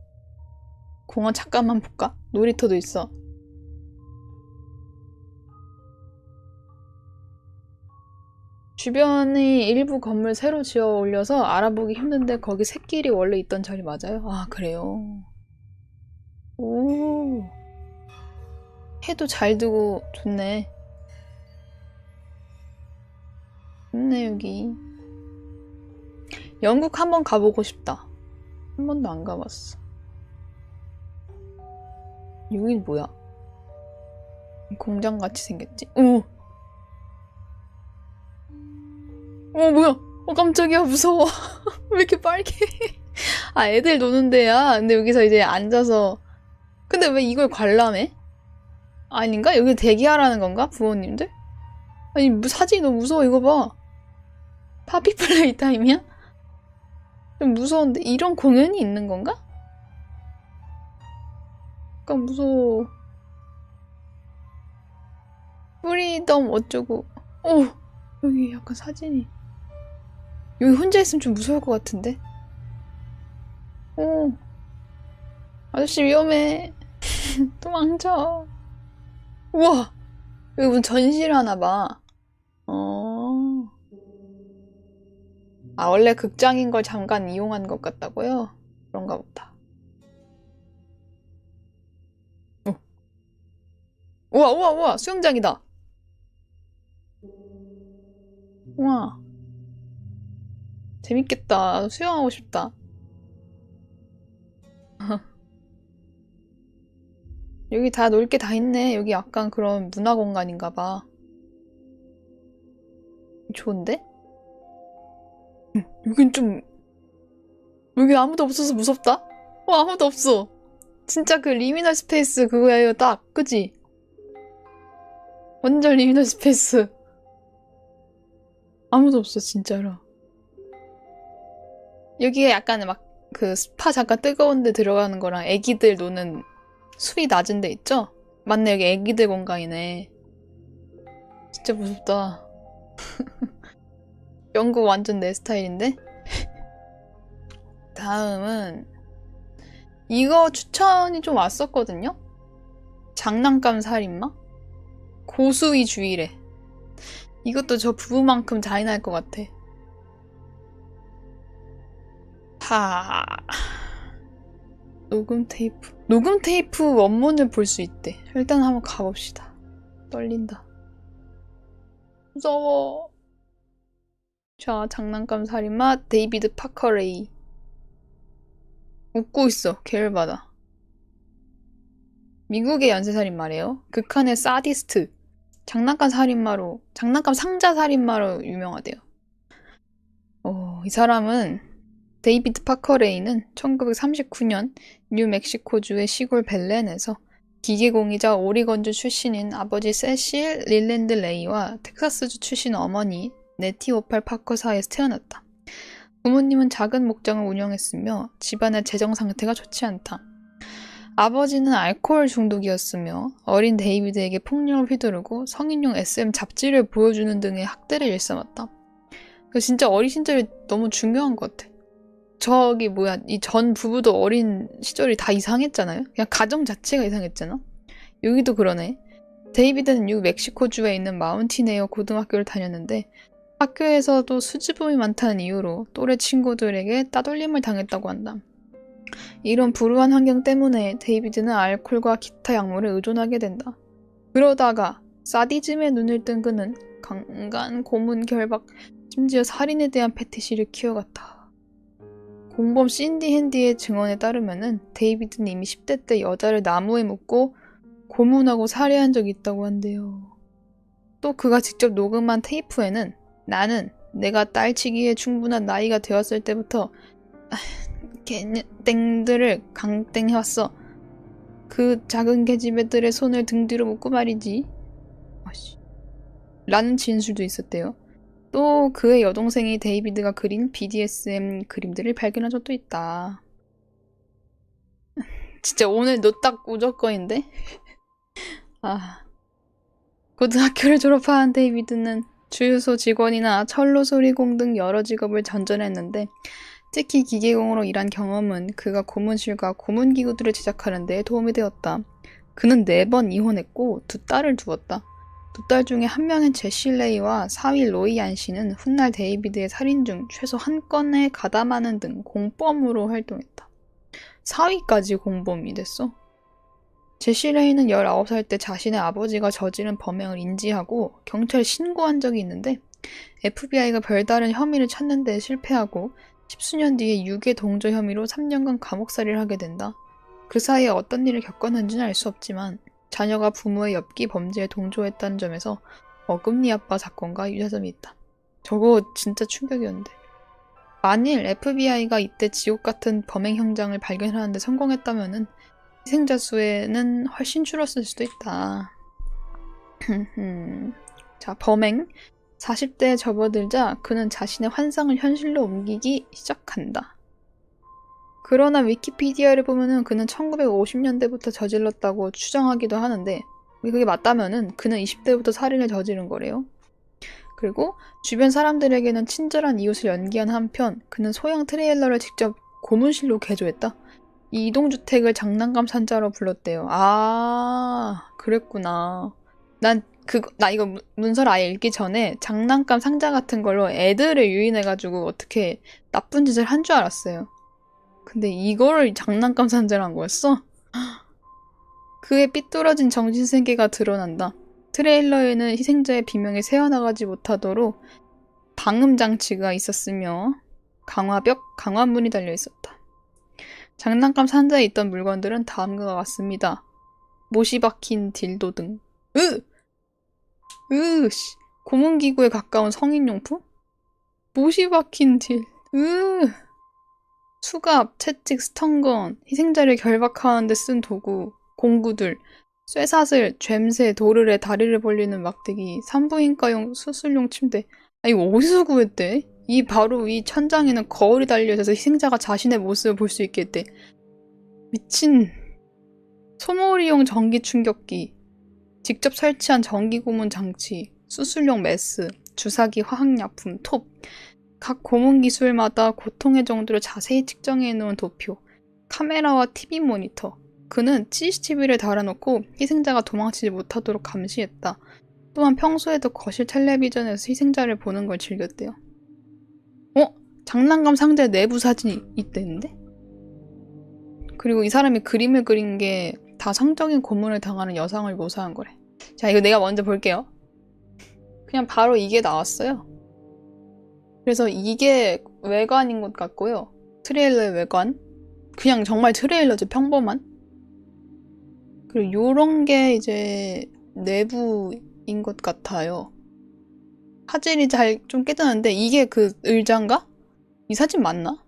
공원 잠깐만 볼까? 놀이터도 있어. 주변에 일부 건물 새로 지어 올려서 알아보기 힘든데 거기 샛길이 원래 있던 자리 맞아요? 그래요. 오, 해도 잘 두고 좋네. 좋네 여기. 영국 한번 가보고 싶다. 한 번도 안 가봤어. 여긴 뭐야? 공장같이 생겼지? 오! 뭐야? 깜짝이야, 무서워. 왜 이렇게 빨개? 애들 노는 데야. 근데 여기서 이제 앉아서. 근데 왜 이걸 관람해? 아닌가? 여기 대기하라는 건가? 부모님들? 아니, 사진이 너무 무서워, 이거 봐. 파피 플레이 타임이야? 좀 무서운데, 이런 공연이 있는 건가? 약간 무서워. 프리덤 어쩌고. 여기 약간 사진이. 여기 혼자 있으면 좀 무서울 것 같은데? 아저씨 위험해. 도망쳐. 우와! 여기 무슨 전시를 하나봐. 원래 극장인 걸 잠깐 이용한 것 같다고요? 그런가 보다. 우와! 수영장이다! 우와. 재밌겠다. 수영하고 싶다. 여기 다 놀 게 다 있네. 여기 약간 그런 문화 공간인가 봐. 좋은데? 여긴 좀... 여기 아무도 없어서 무섭다? 아무도 없어. 진짜 그 리미널 스페이스 그거예요, 딱. 그치? 완전 리미널 스페이스. 아무도 없어, 진짜로. 여기에 약간 막 그 스파 잠깐 뜨거운 데 들어가는 거랑 애기들 노는 수위 낮은 데 있죠? 맞네, 여기 애기들 공간이네. 진짜 무섭다. 영국 완전 내 스타일인데? 다음은 이거 추천이 좀 왔었거든요? 장난감 살인마? 고수위주의래. 이것도 저 부부만큼 잔인할 것 같아. 하... 녹음 테이프. 녹음 테이프 원문을 볼 수 있대. 일단 한번 가봅시다. 떨린다. 무서워. 자, 장난감 살인마 데이비드 파커레이. 웃고 있어. 계열받아. 미국의 연쇄살인마래요. 극한의 사디스트. 장난감 상자 살인마로 유명하대요. 이 사람은 데이비드 파커레이는 1939년 뉴멕시코주의 시골 벨렌에서 기계공이자 오리건주 출신인 아버지 세실 릴랜드 레이와 텍사스주 출신 어머니 네티 오팔 파커 사이에서 태어났다. 부모님은 작은 목장을 운영했으며 집안의 재정 상태가 좋지 않다. 아버지는 알코올 중독이었으며 어린 데이비드에게 폭력을 휘두르고 성인용 SM 잡지를 보여주는 등의 학대를 일삼았다. 진짜 어린 시절이 너무 중요한 것 같아. 이 전 부부도 어린 시절이 다 이상했잖아요? 그냥 가정 자체가 이상했잖아? 여기도 그러네. 데이비드는 뉴멕시코주에 있는 마운틴에어 고등학교를 다녔는데 학교에서도 수줍음이 많다는 이유로 또래 친구들에게 따돌림을 당했다고 한다. 이런 불우한 환경 때문에 데이비드는 알코올과 기타 약물에 의존하게 된다. 그러다가 사디즘에 눈을 뜬 그는 강간, 고문, 결박, 심지어 살인에 대한 패티시를 키워갔다. 공범 신디 핸디의 증언에 따르면은 데이비드는 이미 10대 때 여자를 나무에 묶고 고문하고 살해한 적이 있다고 한대요. 또 그가 직접 녹음한 테이프에는 나는 내가 딸치기에 충분한 나이가 되었을 때부터 땡들을 강땡해왔어. 그 작은 계집애들의 손을 등 뒤로 묶고 말이지. 라는 진술도 있었대요. 또 그의 여동생이 데이비드가 그린 BDSM 그림들을 발견한 적도 있다. 진짜 오늘 너 딱 무조건인데? 고등학교를 졸업한 데이비드는 주유소 직원이나 철로 소리공 등 여러 직업을 전전했는데 특히 기계공으로 일한 경험은 그가 고문실과 고문기구들을 제작하는 데 도움이 되었다. 그는 4번 이혼했고 2딸을 두었다. 2딸 중에 한 명인 제시 레이와 사위 로이 안 씨는 훗날 데이비드의 살인 중 최소 한 건에 가담하는 등 공범으로 활동했다. 사위까지 공범이 됐어? 제시 레이는 19살 때 자신의 아버지가 저지른 범행을 인지하고 경찰에 신고한 적이 있는데 FBI가 별다른 혐의를 찾는 데 실패하고 10수년 뒤에 유괴 동조 혐의로 3년간 감옥살이를 하게 된다. 그 사이에 어떤 일을 겪었는지는 알 수 없지만 자녀가 부모의 엽기 범죄에 동조했다는 점에서 어금니 아빠 사건과 유사점이 있다. 저거 진짜 충격이었는데. 만일 FBI가 이때 지옥 같은 범행 현장을 발견하는 데 성공했다면은 희생자 수에는 훨씬 줄었을 수도 있다. 자, 범행. 40대에 접어들자 그는 자신의 환상을 현실로 옮기기 시작한다. 그러나 위키피디아를 보면은 그는 1950년대부터 저질렀다고 추정하기도 하는데 그게 맞다면은 그는 20대부터 살인을 저지른 거래요. 그리고 주변 사람들에게는 친절한 이웃을 연기한 한편 그는 소형 트레일러를 직접 고문실로 개조했다. 이 이동주택을 장난감 산자로 불렀대요. 그랬구나. 나 이거 문서를 아예 읽기 전에 장난감 상자 같은 걸로 애들을 유인해가지고 어떻게 나쁜 짓을 한 줄 알았어요. 근데 이거를 장난감 산자로 한 거였어? 그의 삐뚤어진 정신세계가 드러난다. 트레일러에는 희생자의 비명이 새어나가지 못하도록 방음장치가 있었으며 강화벽, 강화문이 달려있었다. 장난감 산자에 있던 물건들은 다음과 같습니다. 못이 박힌 딜도 등. 고문기구에 가까운 성인용품? 못이 박힌 딜. 수갑, 채찍, 스턴건, 희생자를 결박하는 데 쓴 도구, 공구들, 쇠사슬, 죬새, 도르래, 다리를 벌리는 막대기, 산부인과용 수술용 침대. 이거 어디서 구했대? 바로 이 천장에는 거울이 달려있어서 희생자가 자신의 모습을 볼 수 있게 했대. 미친. 소몰이용 전기 충격기, 직접 설치한 전기 고문 장치, 수술용 메스, 주사기, 화학약품, 톱, 각 고문 기술마다 고통의 정도를 자세히 측정해 놓은 도표, 카메라와 TV 모니터, 그는 CCTV를 달아놓고 희생자가 도망치지 못하도록 감시했다. 또한 평소에도 거실 텔레비전에서 희생자를 보는 걸 즐겼대요. 장난감 상자 내부 사진이 있대는데? 그리고 이 사람이 그림을 그린 게 다 성적인 고문을 당하는 여성을 묘사한 거래. 자, 이거 내가 먼저 볼게요. 그냥 바로 이게 나왔어요. 그래서 이게 외관인 것 같고요. 트레일러의 외관. 그냥 정말 트레일러죠, 평범한. 그리고 요런 게 이제 내부인 것 같아요. 화질이 잘 좀 깨졌는데 이게 그 의자인가? 이 사진 맞나?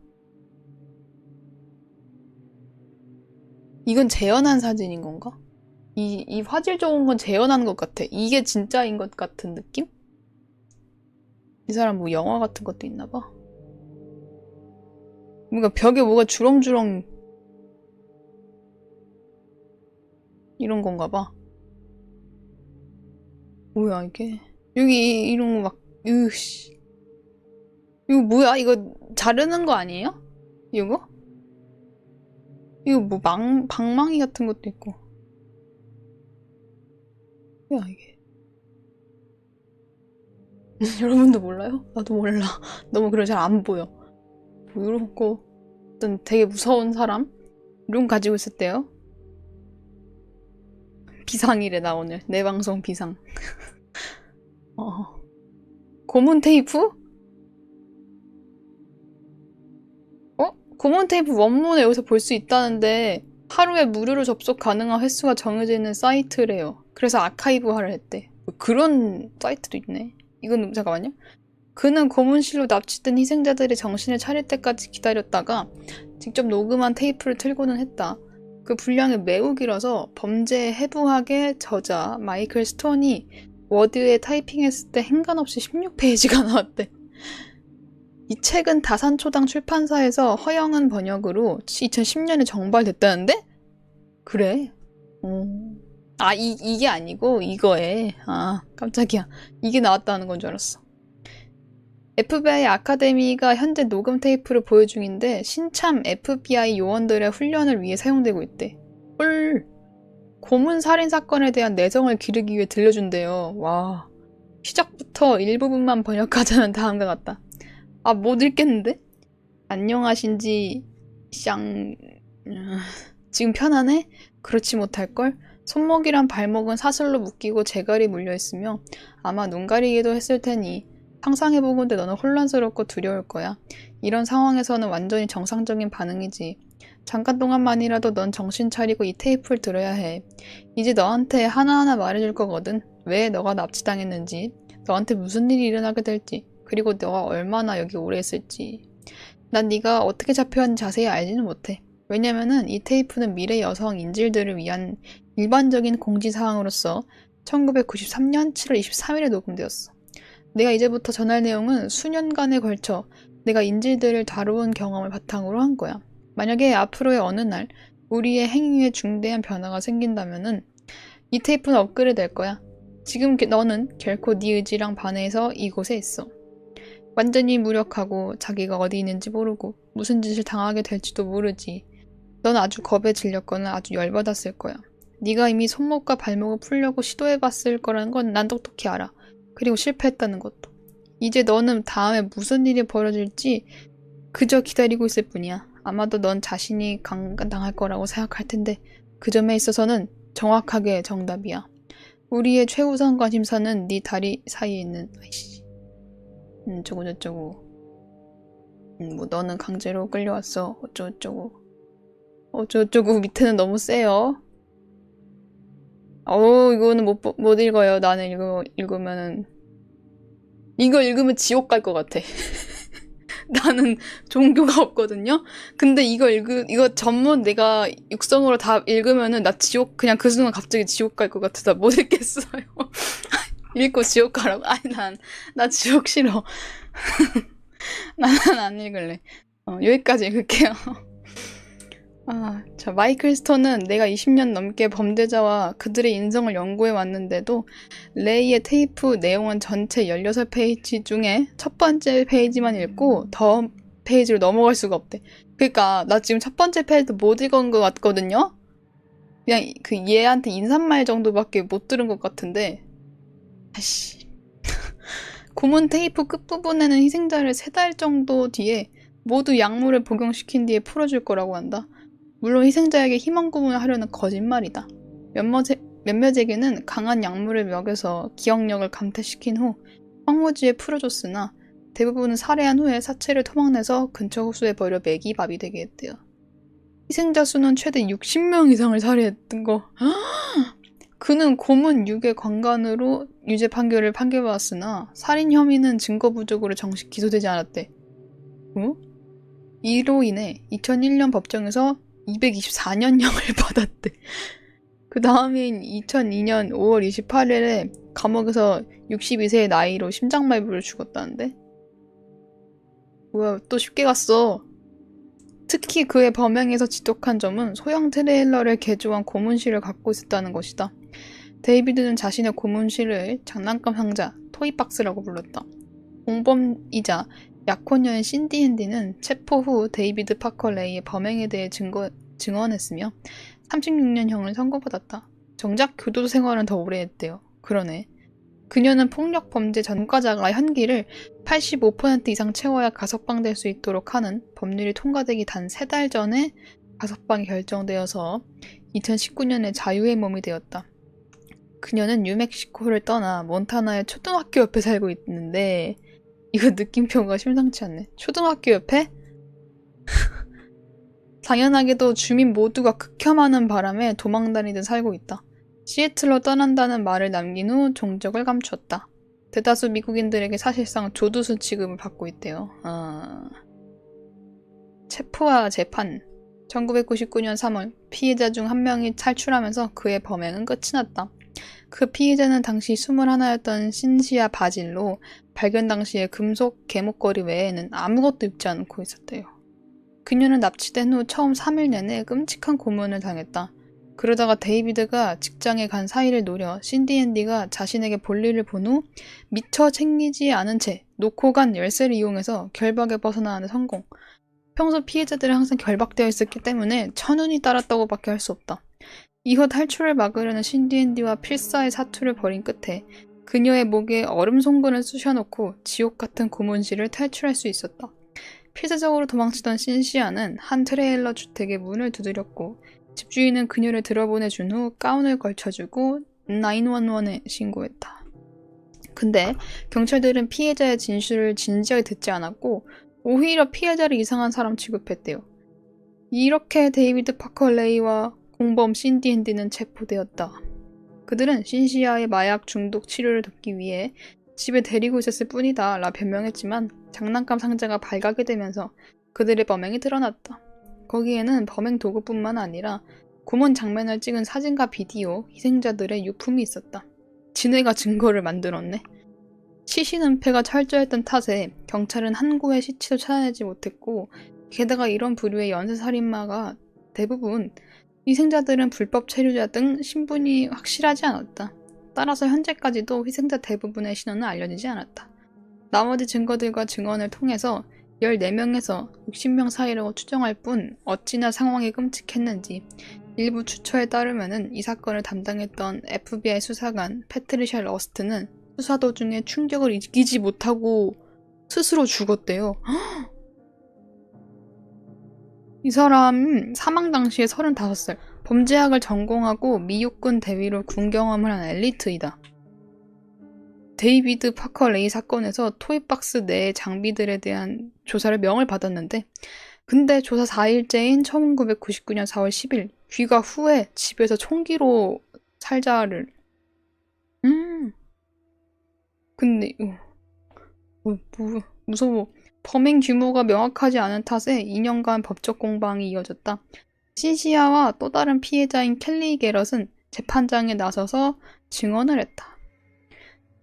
이건 재현한 사진인 건가? 이 화질 좋은 건 재현한 것 같아. 이게 진짜인 것 같은 느낌? 이 사람 뭐 영화 같은 것도 있나 봐. 뭔가 벽에 뭐가 주렁주렁 이런 건가 봐. 뭐야 이게? 여기 이런 거 막 으씨. 이거 뭐야? 이거 자르는 거 아니에요? 이거? 이거 뭐 방망이 같은 것도 있고. 뭐야 이게? 여러분도 몰라요? 나도 몰라. 너무 그래 잘 안 보여. 뭐 이런 거 어떤 되게 무서운 사람? 이런 거 가지고 있었대요. 비상이래 나 오늘. 내 방송 비상. 고문 테이프? 고문 테이프 원문을 여기서 볼 수 있다는데 하루에 무료로 접속 가능한 횟수가 정해져 있는 사이트래요. 그래서 아카이브화를 했대. 그런 사이트도 있네. 이건 잠깐만요. 그는 고문실로 납치된 희생자들이 정신을 차릴 때까지 기다렸다가 직접 녹음한 테이프를 틀고는 했다. 그 분량이 매우 길어서 범죄에 해부하게 저자 마이클 스톤이 워드에 타이핑했을 때 행간없이 16페이지가 나왔대. 이 책은 다산초당 출판사에서 허영한 번역으로 2010년에 정발됐다는데? 그래. 이게 아니고 이거에. 깜짝이야. 이게 나왔다는 건 줄 알았어. FBI 아카데미가 현재 녹음 테이프를 보여 중인데 신참 FBI 요원들의 훈련을 위해 사용되고 있대. 헐. 고문 살인 사건에 대한 내정을 기르기 위해 들려준대요. 와. 시작부터 일부분만 번역하자면 다음과 같다. 못 읽겠는데? 안녕하신지 지금 편하네? 그렇지 못할걸? 손목이랑 발목은 사슬로 묶이고 재갈이 물려있으며 아마 눈 가리기도 했을 테니 상상해보건대 너는 혼란스럽고 두려울 거야. 이런 상황에서는 완전히 정상적인 반응이지. 잠깐 동안만이라도 넌 정신 차리고 이 테이프를 들어야 해. 이제 너한테 하나하나 말해줄 거거든. 왜 너가 납치당했는지, 너한테 무슨 일이 일어나게 될지, 그리고 너가 얼마나 여기 오래 있을지. 난 네가 어떻게 잡혀왔는지 자세히 알지는 못해. 왜냐면은 이 테이프는 미래 여성 인질들을 위한 일반적인 공지사항으로서 1993년 7월 23일에 녹음되었어. 내가 이제부터 전할 내용은 수년간에 걸쳐 내가 인질들을 다루은 경험을 바탕으로 한 거야. 만약에 앞으로의 어느 날 우리의 행위에 중대한 변화가 생긴다면은 이 테이프는 업그레이드 될 거야. 지금 너는 결코 네 의지랑 반해서 이곳에 있어. 완전히 무력하고 자기가 어디 있는지 모르고 무슨 짓을 당하게 될지도 모르지. 넌 아주 겁에 질렸거나 아주 열받았을 거야. 네가 이미 손목과 발목을 풀려고 시도해봤을 거라는 건 난 똑똑히 알아. 그리고 실패했다는 것도. 이제 너는 다음에 무슨 일이 벌어질지 그저 기다리고 있을 뿐이야. 아마도 넌 자신이 강간당할 거라고 생각할 텐데 그 점에 있어서는 정확하게 정답이야. 우리의 최우선 관심사는 네 다리 사이에 있는 저쩌고 뭐 너는 강제로 끌려왔어 어쩌고 밑에는 너무 세요. 이거는 못 읽어요. 나는 읽으면 지옥 갈 것 같아. 나는 종교가 없거든요. 근데 이거 전문 내가 육성으로 다 읽으면은 나 지옥 그냥 그 순간 갑자기 지옥 갈 것 같아서 못 읽겠어요. 읽고 지옥 가라고? 나 지옥 싫어. 난 안 읽을래. 여기까지 읽을게요. 자, 마이클 스톤은 내가 20년 넘게 범죄자와 그들의 인성을 연구해 왔는데도 레이의 테이프 내용은 전체 16페이지 중에 첫 번째 페이지만 읽고 다음 페이지로 넘어갈 수가 없대. 그러니까 나 지금 첫 번째 페이지도 못 읽은 것 같거든요? 그냥 그 얘한테 인사말 정도밖에 못 들은 것 같은데. 아씨. 고문 테이프 끝부분에는 희생자를 3달 정도 뒤에 모두 약물을 복용시킨 뒤에 풀어줄 거라고 한다. 물론 희생자에게 희망 고문을 하려는 거짓말이다. 몇몇에게는 강한 약물을 먹여서 기억력을 감퇴시킨 후 황무지에 풀어줬으나 대부분은 살해한 후에 사체를 토막내서 근처 호수에 버려 매기밥이 되게 했대요. 희생자 수는 최대 60명 이상을 살해했던 거. 그는 고문 유괴 강간으로 유죄 판결을 판결받았으나 살인 혐의는 증거 부족으로 정식 기소되지 않았대. 이로 인해 2001년 법정에서 224년형을 받았대. 그 다음인 2002년 5월 28일에 감옥에서 62세의 나이로 심장마비로 죽었다는데? 뭐야, 또 쉽게 갔어. 특히 그의 범행에서 지독한 점은 소형 트레일러를 개조한 고문실을 갖고 있었다는 것이다. 데이비드는 자신의 고문실을 장난감 상자, 토이박스라고 불렀다. 공범이자 약혼녀인 신디 핸디는 체포 후 데이비드 파커 레이의 범행에 대해 증언했으며 36년형을 선고받았다. 정작 교도 생활은 더 오래 했대요. 그러네. 그녀는 폭력 범죄 전과자가 형기를 85% 이상 채워야 가석방될 수 있도록 하는 법률이 통과되기 단 3달 전에 가석방이 결정되어서 2019년에 자유의 몸이 되었다. 그녀는 뉴멕시코를 떠나 몬타나의 초등학교 옆에 살고 있는데 이거 느낌표가 심상치 않네. 초등학교 옆에? 당연하게도 주민 모두가 극혐하는 바람에 도망다니듯 살고 있다. 시애틀로 떠난다는 말을 남긴 후 종적을 감추었다. 대다수 미국인들에게 사실상 조두수 취급을 받고 있대요. 체포와 재판. 1999년 3월 피해자 중 한 명이 탈출하면서 그의 범행은 끝이 났다. 그 피해자는 당시 21였던 신시아 바질로 발견 당시에 금속 개목걸이 외에는 아무것도 입지 않고 있었대요. 그녀는 납치된 후 처음 3일 내내 끔찍한 고문을 당했다. 그러다가 데이비드가 직장에 간 사이를 노려 신디 앤디가 자신에게 볼일을 본 후 미처 챙기지 않은 채 놓고 간 열쇠를 이용해서 결박에 벗어나는 성공. 평소 피해자들은 항상 결박되어 있었기 때문에 천운이 따랐다고 밖에 할 수 없다. 이후 탈출을 막으려는 신디 앤디와 필사의 사투를 벌인 끝에 그녀의 목에 얼음 송근을 쑤셔놓고 지옥 같은 고문실을 탈출할 수 있었다. 필사적으로 도망치던 신시아는 한 트레일러 주택의 문을 두드렸고 집주인은 그녀를 들어보내준 후 가운을 걸쳐주고 911에 신고했다. 근데 경찰들은 피해자의 진술을 진지하게 듣지 않았고 오히려 피해자를 이상한 사람 취급했대요. 이렇게 데이비드 파커 레이와 공범 신디 핸디는 체포되었다. 그들은 신시아의 마약 중독 치료를 돕기 위해 집에 데리고 있었을 뿐이다 라 변명했지만 장난감 상자가 발각이 되면서 그들의 범행이 드러났다. 거기에는 범행 도구뿐만 아니라 고문 장면을 찍은 사진과 비디오, 희생자들의 유품이 있었다. 지네가 증거를 만들었네. 시신은폐가 철저했던 탓에 경찰은 한 구의 시체도 찾아내지 못했고 게다가 이런 부류의 연쇄살인마가 대부분 희생자들은 불법 체류자 등 신분이 확실하지 않았다. 따라서 현재까지도 희생자 대부분의 신원은 알려지지 않았다. 나머지 증거들과 증언을 통해서 14명에서 60명 사이라고 추정할 뿐 어찌나 상황이 끔찍했는지 일부 추처에 따르면은 이 사건을 담당했던 FBI 수사관 패트리샤 러스트는 수사 도중에 충격을 이기지 못하고 스스로 죽었대요. 이 사람 사망 당시에 35살, 범죄학을 전공하고 미육군 대위로 군 경험을 한 엘리트이다. 데이비드 파커 레이 사건에서 토이박스 내의 장비들에 대한 조사를 명을 받았는데 근데 조사 4일째인 1999년 4월 10일 귀가 후에 집에서 총기로 살자를 근데 무서워. 범행 규모가 명확하지 않은 탓에 2년간 법적 공방이 이어졌다. 신시아와 또 다른 피해자인 켈리 게럿은 재판장에 나서서 증언을 했다.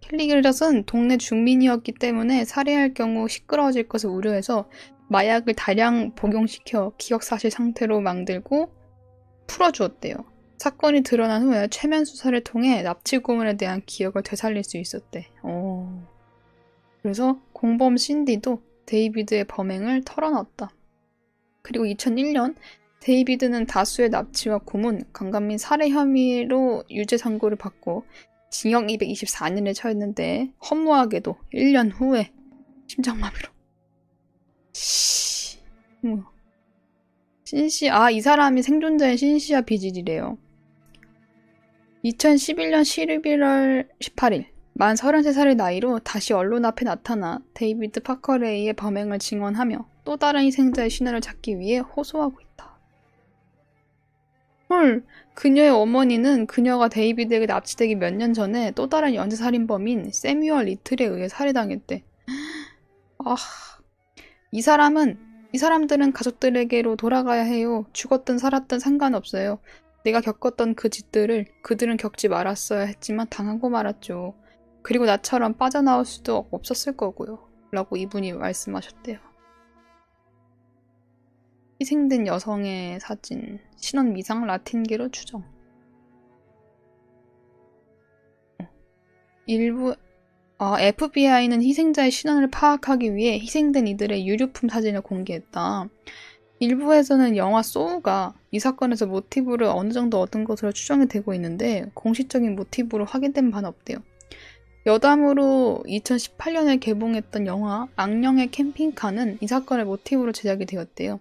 켈리 게럿은 동네 주민이었기 때문에 살해할 경우 시끄러워질 것을 우려해서 마약을 다량 복용시켜 기억사실 상태로 만들고 풀어주었대요. 사건이 드러난 후에 최면 수사를 통해 납치 고문에 대한 기억을 되살릴 수 있었대. 그래서 공범 신디도 데이비드의 범행을 털어놨다. 그리고 2001년 데이비드는 다수의 납치와 고문, 강간 및 살해 혐의로 유죄 선고를 받고 징역 224년에 처했는데 허무하게도 1년 후에 심장마비로. 신시아, 이 사람이 생존자인 신시아 비질이래요. 2011년 11월 18일, 만 33살의 나이로 다시 언론 앞에 나타나 데이비드 파커레이의 범행을 증언하며 또 다른 희생자의 신원을 찾기 위해 호소하고 있다. 헐, 그녀의 어머니는 그녀가 데이비드에게 납치되기 몇 년 전에 또 다른 연쇄살인범인 세뮤얼 리틀에 의해 살해당했대. 이 사람들은 가족들에게로 돌아가야 해요. 죽었든 살았든 상관없어요. 내가 겪었던 그 짓들을 그들은 겪지 말았어야 했지만 당하고 말았죠. 그리고 나처럼 빠져나올 수도 없었을 거고요. 라고 이분이 말씀하셨대요. 희생된 여성의 사진, 신원 미상 라틴계로 추정. FBI는 희생자의 신원을 파악하기 위해 희생된 이들의 유류품 사진을 공개했다. 일부에서는 영화 소우가 이 사건에서 모티브를 어느 정도 얻은 것으로 추정이 되고 있는데 공식적인 모티브로 확인된 바는 없대요. 여담으로 2018년에 개봉했던 영화 악령의 캠핑카는 이 사건을 모티브로 제작이 되었대요.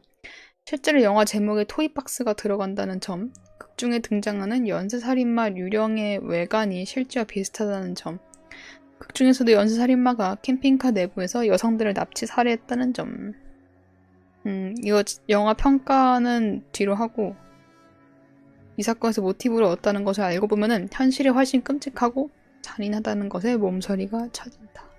실제로 영화 제목에 토이박스가 들어간다는 점, 극중에 등장하는 연쇄살인마 유령의 외관이 실제와 비슷하다는 점, 극중에서도 연쇄살인마가 캠핑카 내부에서 여성들을 납치 살해했다는 점. 이거 영화 평가는 뒤로 하고 이 사건에서 모티브를 얻었다는 것을 알고 보면은 현실이 훨씬 끔찍하고 잔인하다는 것에 몸서리가 쳐진다.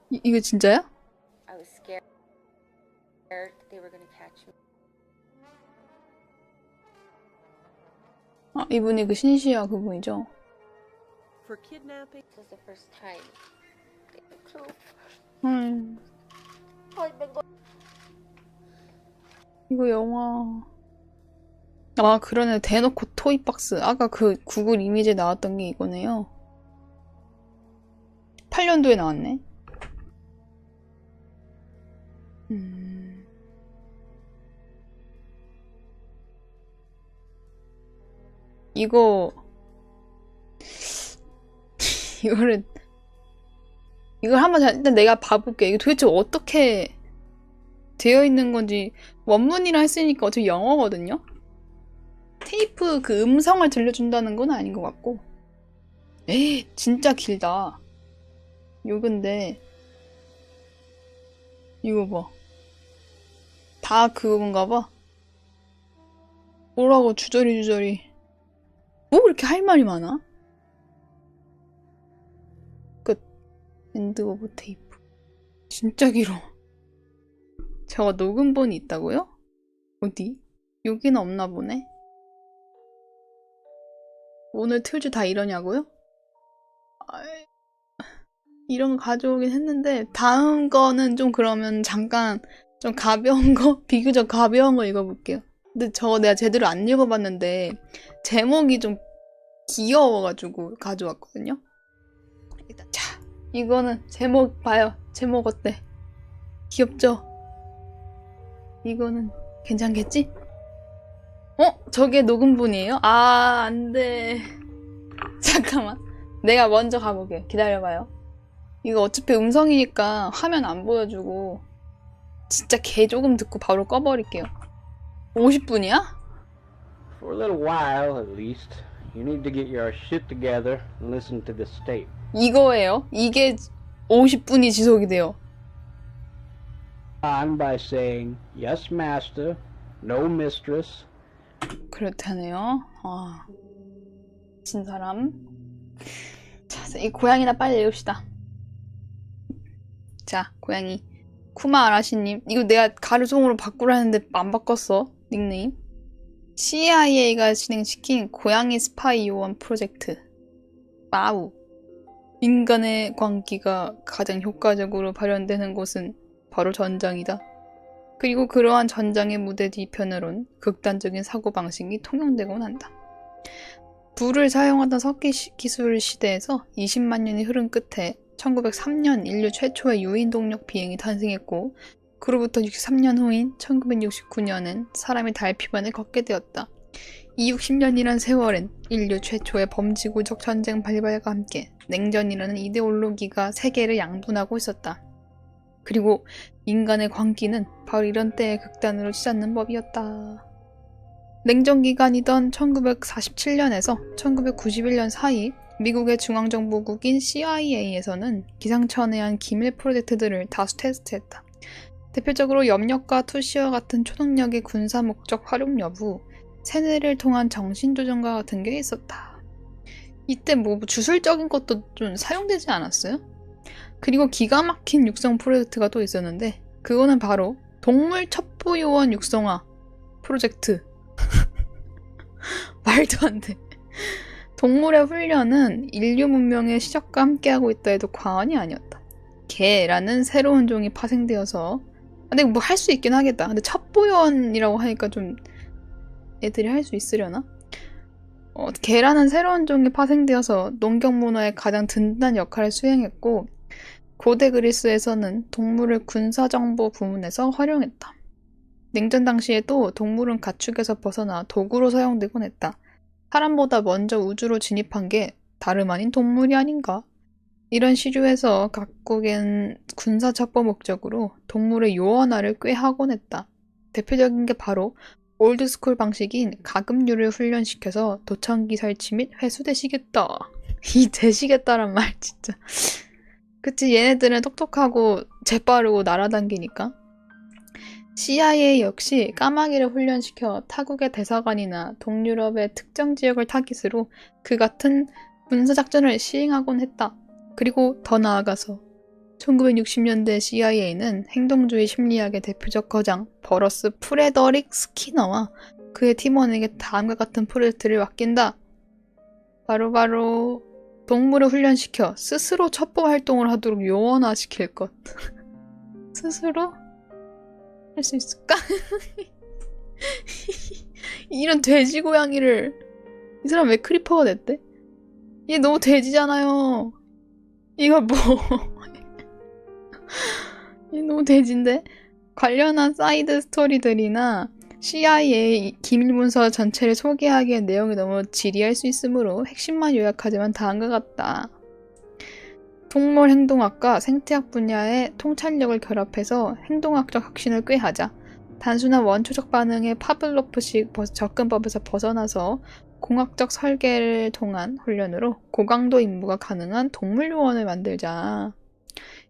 이거 진짜야? 이분이 그 신시아 그분이죠? For kidnapping. This is the first time. 이거 영화. 그러네. 대놓고 토이박스. 아까 그 구글 이미지에 나왔던 게 이거네요. 8년도에 나왔네. 이걸 한번 일단 내가 봐볼게. 이거 도대체 어떻게 되어 있는 건지. 원문이라 했으니까 어차피 영어거든요? 테이프 그 음성을 들려준다는 건 아닌 것 같고. 에이, 진짜 길다. 요건데. 이거 봐. 다 그건가 봐. 뭐라고 주저리. 뭐 그렇게 할 말이 많아? 끝. 엔드 오브 테이프. 진짜 길어. 저거 녹음본이 있다고요? 어디? 여기는 없나 보네? 오늘 틀주 다 이러냐고요? 이런 거 가져오긴 했는데 다음 거는 좀 그러면 잠깐 좀 가벼운 거? 비교적 가벼운 거 읽어볼게요. 근데 저거 내가 제대로 안 읽어봤는데 제목이 좀 귀여워가지고 가져왔거든요. 일단 자, 이거는 제목 봐요. 제목 어때? 귀엽죠? 이거는 괜찮겠지? 저게 녹음본이에요? 안돼. 잠깐만. 내가 먼저 가볼게. 기다려봐요. 이거 어차피 음성이니까 화면 안 보여주고 진짜 개 조금 듣고 바로 꺼버릴게요. 50분이야? For a little while, at least, you need to get your shit together and listen to this tape. 이거예요. 이게 50분이 지속이 돼요. On by saying, yes, master, no, mistress. 그렇다네요. 진 사람. 자, 이 고양이나 빨리 읽읍시다. 자, 고양이. 쿠마 아라시님. 이거 내가 가르송으로 바꾸라는데 안 바꿨어. 닉네임. CIA가 진행시킨 고양이 스파이 요원 프로젝트. 마우. 인간의 광기가 가장 효과적으로 발현되는 곳은 바로 전장이다. 그리고 그러한 전장의 무대 뒤편으론 극단적인 사고방식이 통용되곤 한다. 불을 사용하던 석기 기술 시대에서 20만 년이 흐른 끝에 1903년 인류 최초의 유인동력 비행이 탄생했고 그로부터 63년 후인 1969년엔 사람이 달 표면을 걷게 되었다. 이 60년이란 세월엔 인류 최초의 범지구적 전쟁 발발과 함께 냉전이라는 이데올로기가 세계를 양분하고 있었다. 그리고 인간의 광기는 바로 이런 때의 극단으로 치닫는 법이었다. 냉전 기간이던 1947년에서 1991년 사이 미국의 중앙정보국인 CIA에서는 기상천외한 기밀 프로젝트들을 다수 테스트했다. 대표적으로 염력과 투시와 같은 초능력의 군사 목적 활용 여부, 세뇌를 통한 정신조정과 같은 게 있었다. 이때 뭐 주술적인 것도 좀 사용되지 않았어요? 그리고 기가 막힌 육성 프로젝트가 또 있었는데 그거는 바로 동물 첩보요원 육성화 프로젝트. 말도 안 돼. 동물의 훈련은 인류 문명의 시작과 함께하고 있다 해도 과언이 아니었다. 개라는 새로운 종이 파생되어서 근데 뭐 할 수 있긴 하겠다. 근데 첩보요원이라고 하니까 좀 애들이 할 수 있으려나? 개라는 새로운 종이 파생되어서 농경 문화의 가장 든든한 역할을 수행했고 고대 그리스에서는 동물을 군사정보 부문에서 활용했다. 냉전 당시에도 동물은 가축에서 벗어나 도구로 사용되곤 했다. 사람보다 먼저 우주로 진입한 게 다름 아닌 동물이 아닌가? 이런 시류에서 각국엔 군사첩보 목적으로 동물의 요원화를 꽤 하곤 했다. 대표적인 게 바로 올드스쿨 방식인 가금류를 훈련시켜서 도청기 설치 및 회수되시겠다. 이 되시겠다란 말 진짜. 그치, 얘네들은 똑똑하고 재빠르고 날아다니니까. CIA 역시 까마귀를 훈련시켜 타국의 대사관이나 동유럽의 특정 지역을 타깃으로 그 같은 군사작전을 시행하곤 했다. 그리고 더 나아가서 1960년대 CIA는 행동주의 심리학의 대표적 거장 버러스 프레더릭 스키너와 그의 팀원에게 다음과 같은 프로젝트를 맡긴다. 바로 동물을 훈련시켜 스스로 첩보 활동을 하도록 요원화시킬 것. 스스로? 할 수 있을까? 이런 돼지 고양이를 이 사람 왜 크리퍼가 됐대? 얘 너무 돼지잖아요. 이거 뭐 얘 너무 돼지인데? 관련한 사이드 스토리들이나 CIA 기밀문서 전체를 소개하기엔 내용이 너무 지리할 수 있으므로 핵심만 요약하자면 다음과 같다. 동물 행동학과 생태학 분야의 통찰력을 결합해서 행동학적 혁신을 꾀하자. 단순한 원초적 반응의 파블로프식 접근법에서 벗어나서 공학적 설계를 통한 훈련으로 고강도 임무가 가능한 동물 요원을 만들자.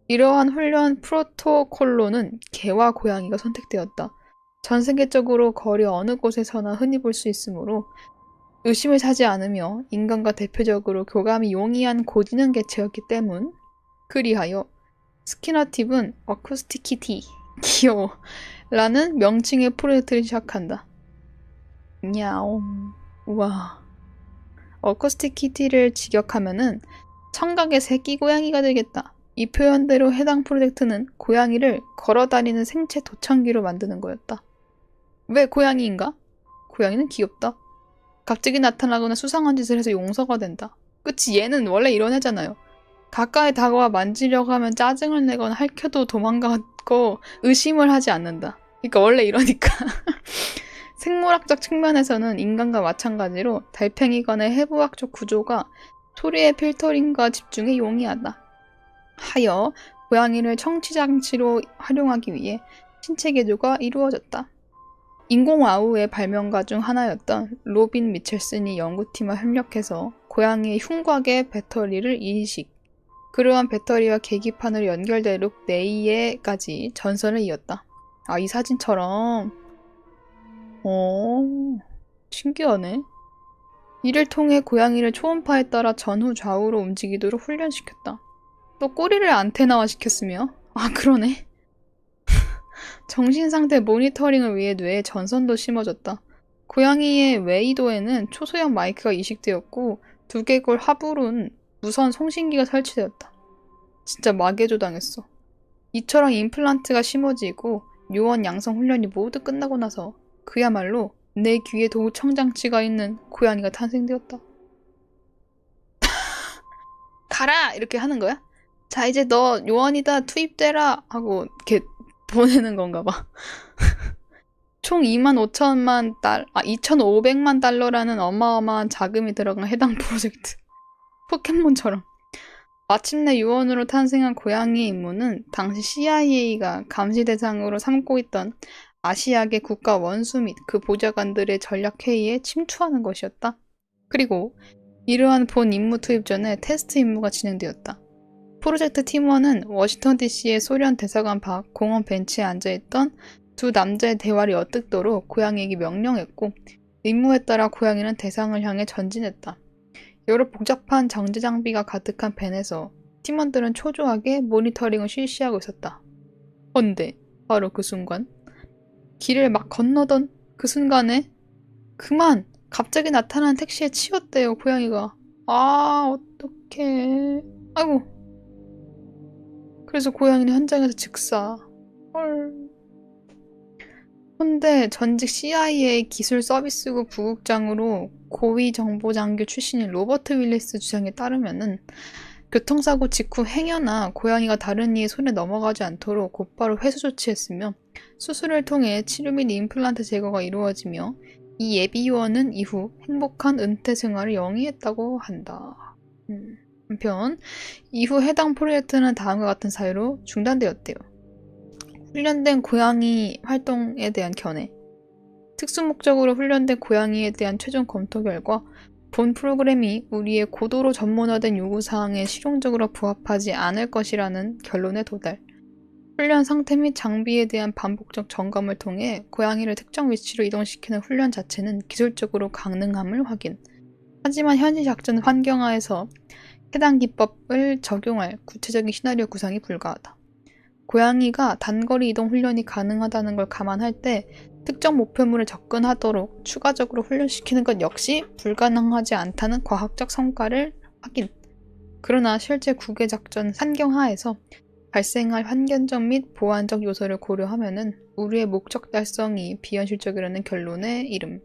이러한 훈련 프로토콜로는 개와 고양이가 선택되었다. 전 세계적으로 거리 어느 곳에서나 흔히 볼 수 있으므로 의심을 사지 않으며 인간과 대표적으로 교감이 용이한 고지능 개체였기 때문. 그리하여 스키너팁은 어쿠스틱 키티, 귀여워 라는 명칭의 프로젝트를 시작한다. 냐옹. 우와. 어쿠스틱 키티를 직역하면은 청각의 새끼 고양이가 되겠다. 이 표현대로 해당 프로젝트는 고양이를 걸어다니는 생체 도청기로 만드는 거였다. 왜 고양이인가? 고양이는 귀엽다. 갑자기 나타나거나 수상한 짓을 해서 용서가 된다. 그치, 얘는 원래 이런 애잖아요. 가까이 다가와 만지려고 하면 짜증을 내거나 핥혀도 도망가고 의심을 하지 않는다. 그러니까 원래 이러니까. 생물학적 측면에서는 인간과 마찬가지로 달팽이관의 해부학적 구조가 소리의 필터링과 집중에 용이하다. 하여 고양이를 청취장치로 활용하기 위해 신체 개조가 이루어졌다. 인공와우의 발명가 중 하나였던 로빈 미첼슨이 연구팀과 협력해서 고양이의 흉곽의 배터리를 이식, 그러한 배터리와 계기판으로 연결되도록 4개까지 전선을 이었다. 아, 이 사진처럼. 신기하네. 이를 통해 고양이를 초음파에 따라 전후 좌우로 움직이도록 훈련시켰다. 또 꼬리를 안테나화 시켰으며, 아, 그러네. 정신상태 모니터링을 위해 뇌에 전선도 심어졌다. 고양이의 웨이도에는 초소형 마이크가 이식되었고 두개골 하부론 무선 송신기가 설치되었다. 진짜 마개조 당했어. 이처럼 임플란트가 심어지고 요원 양성 훈련이 모두 끝나고 나서 그야말로 내 귀에 도청장치가 있는 고양이가 탄생되었다. 가라! 이렇게 하는 거야? 자, 이제 너 요원이다. 투입되라. 하고 이렇게 보내는 건가 봐. 총 2,500만 달러라는 어마어마한 자금이 들어간 해당 프로젝트. 포켓몬처럼. 마침내 요원으로 탄생한 고양이의 임무는 당시 CIA가 감시 대상으로 삼고 있던 아시아계 국가 원수 및 그 보좌관들의 전략회의에 침투하는 것이었다. 그리고 이러한 본 임무 투입 전에 테스트 임무가 진행되었다. 프로젝트 팀원은 워싱턴 DC의 소련 대사관 밖 공원 벤치에 앉아있던 두 남자의 대화를 엿듣도록 고양이에게 명령했고 임무에 따라 고양이는 대상을 향해 전진했다. 여러 복잡한 정제 장비가 가득한 밴에서 팀원들은 초조하게 모니터링을 실시하고 있었다. 헌데 바로 그 순간 길을 막 건너던 그 순간에 그만! 갑자기 나타난 택시에 치였대요, 고양이가. 아, 어떡해. 아이고. 그래서 고양이는 현장에서 즉사. 헐. 헌데 전직 CIA 기술 서비스국 부국장으로 고위 정보장교 출신인 로버트 윌리스 주장에 따르면은 교통사고 직후 행여나 고양이가 다른 이의 손에 넘어가지 않도록 곧바로 회수 조치했으며 수술을 통해 치료 및 임플란트 제거가 이루어지며 이 예비 요원은 이후 행복한 은퇴 생활을 영위했다고 한다. 한편 이후 해당 프로젝트는 다음과 같은 사유로 중단되었대요. 훈련된 고양이 활동에 대한 견해, 특수 목적으로 훈련된 고양이에 대한 최종 검토 결과 본 프로그램이 우리의 고도로 전문화된 요구사항에 실용적으로 부합하지 않을 것이라는 결론에 도달. 훈련 상태 및 장비에 대한 반복적 점검을 통해 고양이를 특정 위치로 이동시키는 훈련 자체는 기술적으로 가능함을 확인. 하지만 현지 작전 환경하에서 해당 기법을 적용할 구체적인 시나리오 구상이 불가하다. 고양이가 단거리 이동 훈련이 가능하다는 걸 감안할 때 특정 목표물에 접근하도록 추가적으로 훈련시키는 것 역시 불가능하지 않다는 과학적 성과를 확인. 그러나 실제 국외 작전 환경하에서 발생할 환경적 및 보안적 요소를 고려하면은 우리의 목적 달성이 비현실적이라는 결론에 이름.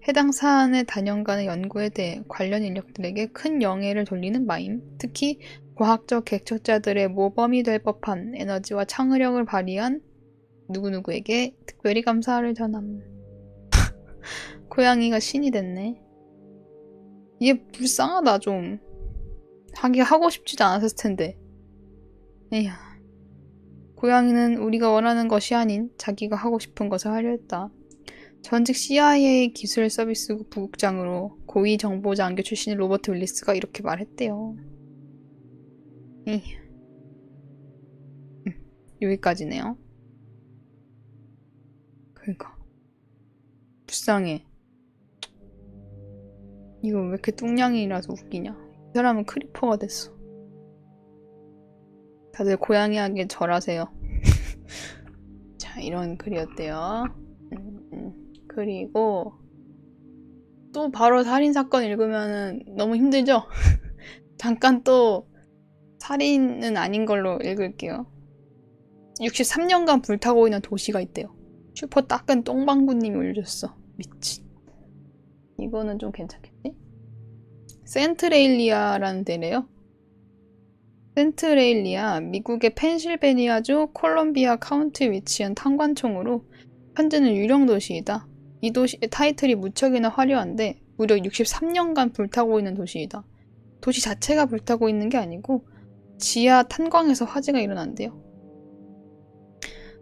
해당 사안의 단연간의 연구에 대해 관련 인력들에게 큰 영예를 돌리는 바임. 특히 과학적 개척자들의 모범이 될 법한 에너지와 창의력을 발휘한 누구누구에게 특별히 감사를 전함. 고양이가 신이 됐네. 얘 불쌍하다 좀. 하기 하고 싶지도 않았을 텐데. 에휴. 고양이는 우리가 원하는 것이 아닌 자기가 하고 싶은 것을 하려 했다. 전직 CIA 기술 서비스국 부국장으로 고위 정보장교 출신의 로버트 윌리스가 이렇게 말했대요. 여기까지네요. 그러니까 불쌍해. 이거 왜 이렇게 뚱냥이라서 웃기냐. 이 사람은 크리퍼가 됐어. 다들 고양이에게 절하세요. 자, 이런 글이었대요. 그리고 또 바로 살인사건 읽으면은 너무 힘들죠? 잠깐 또 살인은 아닌 걸로 읽을게요. 63년간 불타고 있는 도시가 있대요. 슈퍼 따끈 똥방구님이 올려줬어. 미친. 이거는 좀 괜찮겠지? 센트레일리아라는 데래요. 센트레일리아, 미국의 펜실베니아주 콜럼비아 카운티에 위치한 탄광총으로 현재는 유령 도시이다. 이 도시의 타이틀이 무척이나 화려한데 무려 63년간 불타고 있는 도시이다. 도시 자체가 불타고 있는 게 아니고 지하 탄광에서 화재가 일어난대요.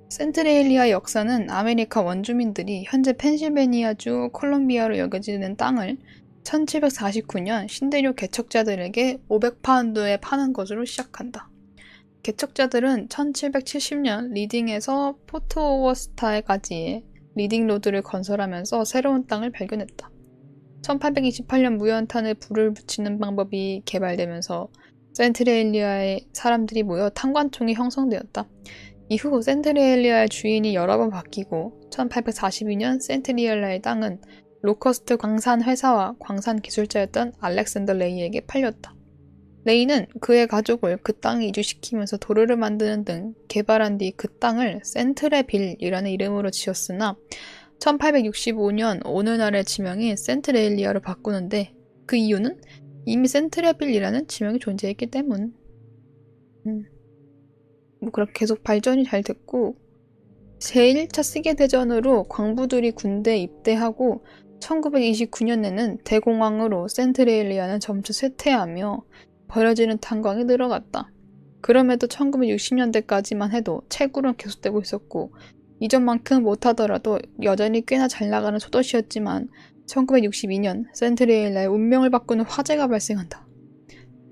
센트레일리아의 역사는 아메리카 원주민들이 현재 펜실베니아주 콜롬비아로 여겨지는 땅을 1749년 신대륙 개척자들에게 500파운드에 파는 것으로 시작한다. 개척자들은 1770년 리딩에서 포트 오거스타에까지의 리딩 로드를 건설하면서 새로운 땅을 발견했다. 1828년 무연탄에 불을 붙이는 방법이 개발되면서 센트레일리아의 사람들이 모여 탄광총이 형성되었다. 이후 센트레일리아의 주인이 여러 번 바뀌고 1842년 센트레일리아의 땅은 로커스트 광산 회사와 광산 기술자였던 알렉산더 레이에게 팔렸다. 레이는 그의 가족을 그 땅에 이주시키면서 도로를 만드는 등 개발한 뒤 그 땅을 센트레빌이라는 이름으로 지었으나 1865년 오늘날의 지명인 센트레일리아로 바꾸는데 그 이유는 이미 센트레빌이라는 지명이 존재했기 때문. 뭐 그렇게 계속 발전이 잘 됐고 제1차 세계대전으로 광부들이 군대에 입대하고 1929년에는 대공황으로 센트레일리아는 점차 쇠퇴하며 버려지는 탄광이 늘어갔다. 그럼에도 1960년대까지만 해도 채굴은 계속되고 있었고 이전만큼 못하더라도 여전히 꽤나 잘 나가는 소도시였지만 1962년 센트레일리아의 운명을 바꾸는 화재가 발생한다.